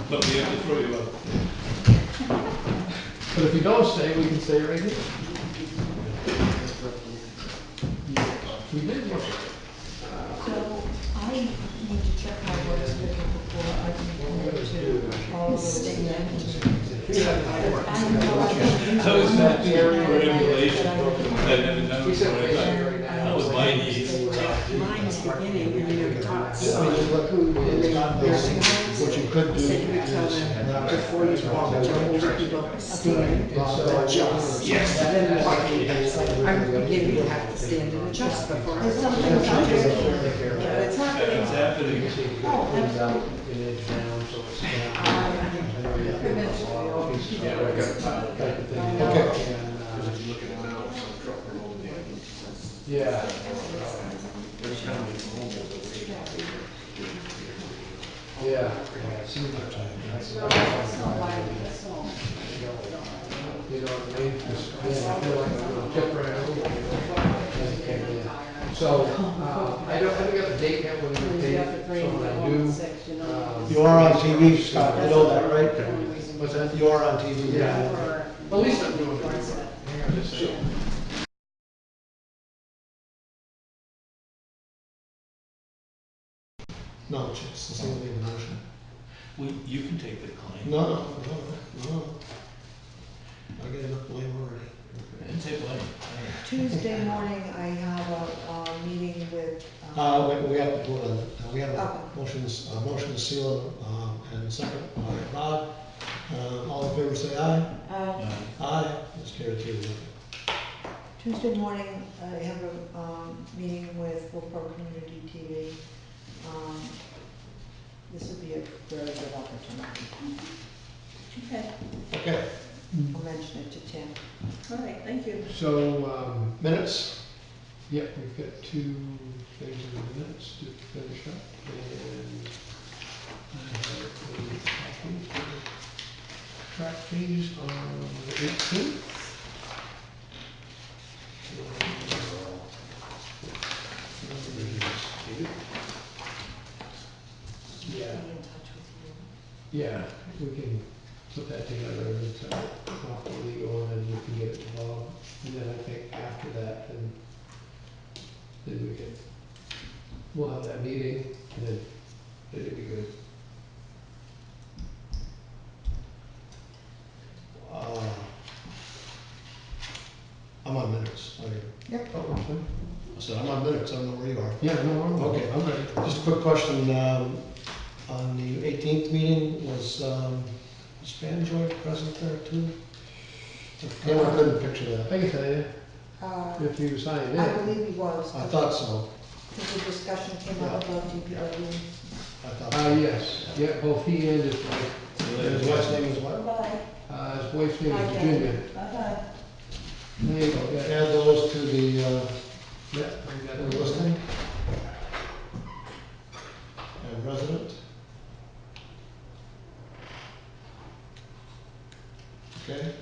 but we have to throw you out. But if you don't stay, we can stay right here. We did look at it. So I need to check my work schedule before I can commit to all of those things. How is that for emulation? I never known. We said what I thought. right now. That was my needs. Mine is beginning, and you know, talks. I mean, look, it's not Nursing homes. what you could do Said you would tell is them before you walk into older people stand, adjust. Yes. Then walking, I'm beginning to have to stand and adjust before I There's walk. something about it. Yeah, it's happening. It's happening. Things out and edge down, so it's Okay. Looking at now, some truck rolling in. Yeah. Yeah. You know what I mean? Just, yeah, I feel like I'm gonna tip right over. So, I don't have a date yet when we're paid, so when I do, You are on TV, Scott, you know that, right? what's that? You are on TV. Yeah. At least I'm doing it. Hang on just a second. No, it's the same thing, motion. You can take the claim. No. I get enough blame already. And take blame. Tuesday morning, I have a meeting with, We have to vote on it. We have Okay. motion to seal, and second by Rod. All in favor, say aye. Aye. It's carried 3-0. Tuesday morning, I have a meeting with Wolfeboro Community TV. This would be a very good opportunity. Okay, Okay, I'll mention it to Tim. all right, thank you. So, minutes. yep, we've got 2 things in the minutes to finish up, and I have a copy of the track changes on the 18th. Yeah. Be in touch with you. Yeah, we can put that together and send it off to legal and then we can get it to Bob. And then I think after that, then we can, we'll have that meeting and then it'll be good. I'm on minutes. Yep. Oh, okay. I said, I'm on minutes, I don't know where you are. Yeah, no, Okay. I'm ready. Just a quick question, on the 18th meeting, was Spanjoy present there too? I couldn't picture that. I can tell you, if you sign I in. believe he was. I thought so. Because the discussion came up about DPW. I thought so. Yes, yeah, both he and his wife. His wife's name is what? Bye. His wife's name Hi, is Jen. Virginia. Bye-bye. There you go, yeah. Add those to the, Yeah, I got the it. listing. And resident. Okay.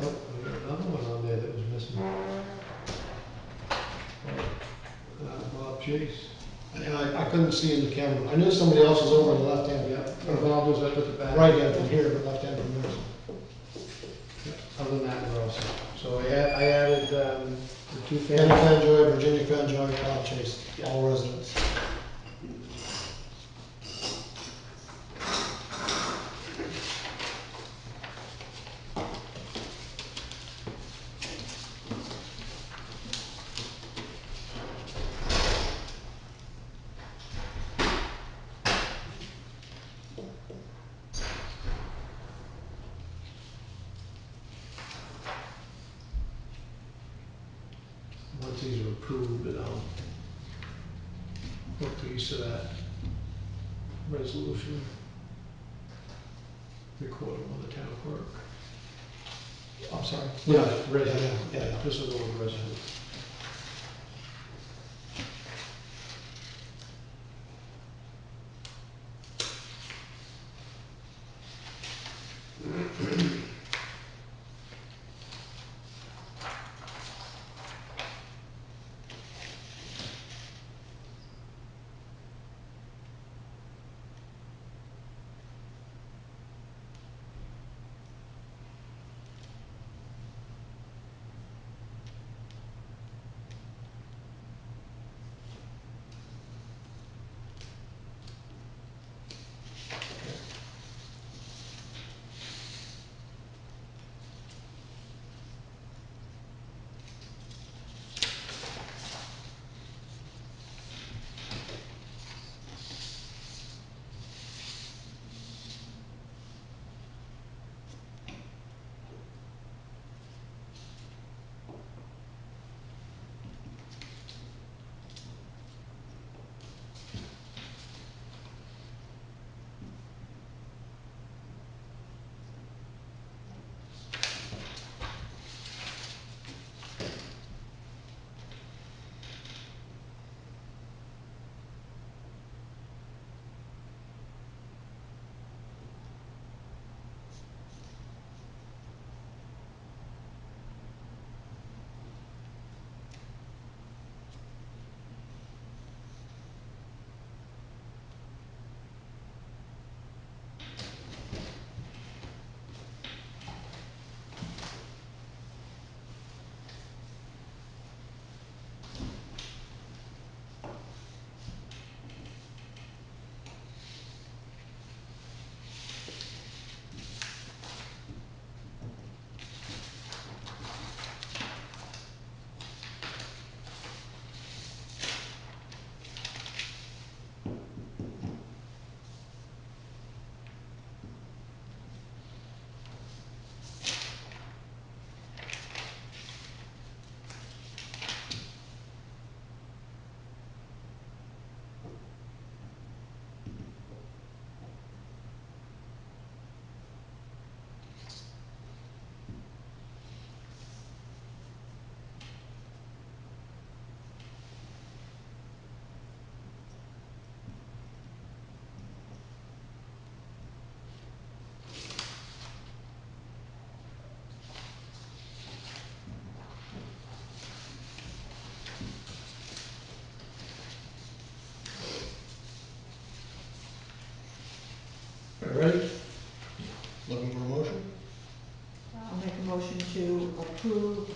Nope, we got another one on there that was missing. Bob Chase. I couldn't see in the camera. I knew somebody else was over on the left hand. Yeah, Bob was up at the back. Right hand from here, but left hand from there. Other than that, we're all set. So I added the 2 Kenny families. Fanjoy, Virginia Fanjoy, Bob Chase, all residents. Once these are approved, then I'll put a piece of that resolution, record them on the town clerk. I'm sorry. Yeah, resident, Yeah. this will go with resident. ready? Looking for a motion? I'll make a motion to approve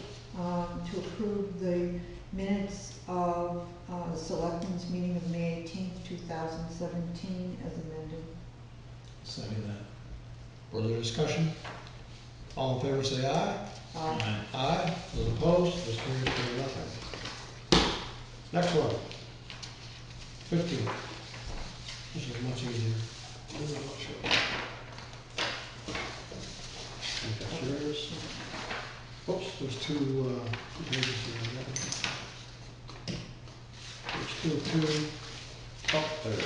the minutes of the Selectmen's meeting of May 18th, 2017 as amended. Second that. Further discussion? All in favor, say aye. Aye. Aye. Those opposed, this carries 3-0. Next one. 15. This is much easier. I'm not sure. I think that's yours. Oops, there's two pages here. There's two. Oh, there it is.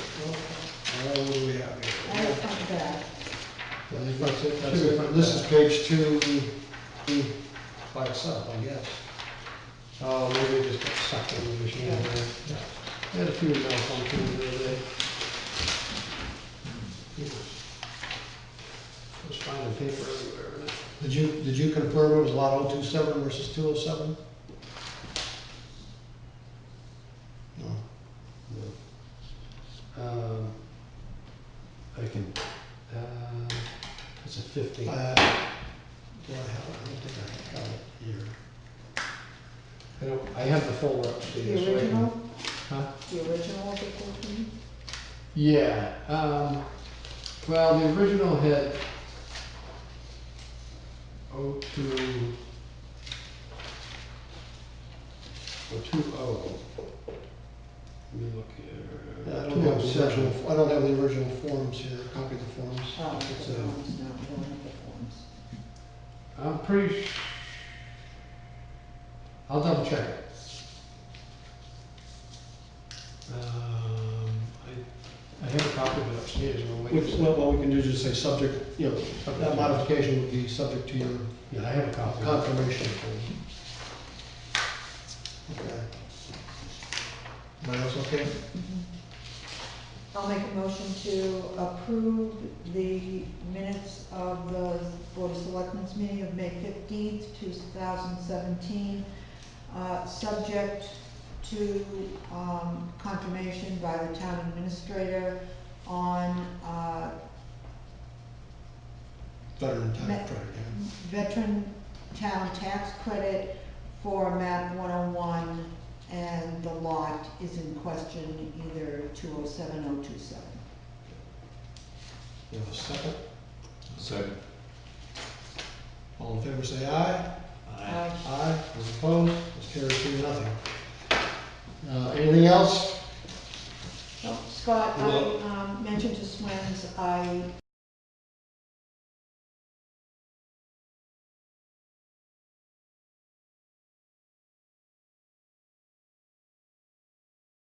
What do we have I here? have come back. I think that's it. That's it. This is page 2 by itself, I guess. Oh, maybe it just got sucked in the machine there. I had a few malfunctions the other day. I was finding paper everywhere. Did you confirm it was lot 027 versus 207? No. I can, it's a 15. Do I have it? I don't think I got it here. I have the folder upstairs. The original? Huh? The original of the 14? Yeah, well, the original had 02, or 20. Let me look here. Yeah, I don't have the 207. original, I don't have the original forms here, copy of the forms. Oh, It's, the forms, no, we don't have the forms. I'm pretty I'll double check it. I have a copy of it upstairs. What we can do is just say subject, that modification would be subject to your Yeah, I have a copy. confirmation. Okay. Everybody else okay? I'll make a motion to approve the minutes of the Board of Selectmen's meeting of May 15th, 2017, subject to confirmation by the town administrator on Veteran tax credit, veteran town tax credit for map 101, and the lot is in question, either 207 or 227. You have a second? Second. All in favor say aye. Aye. Aye. Those opposed, this carries 3-0. Anything else? So, Scott, I mentioned to Swens, I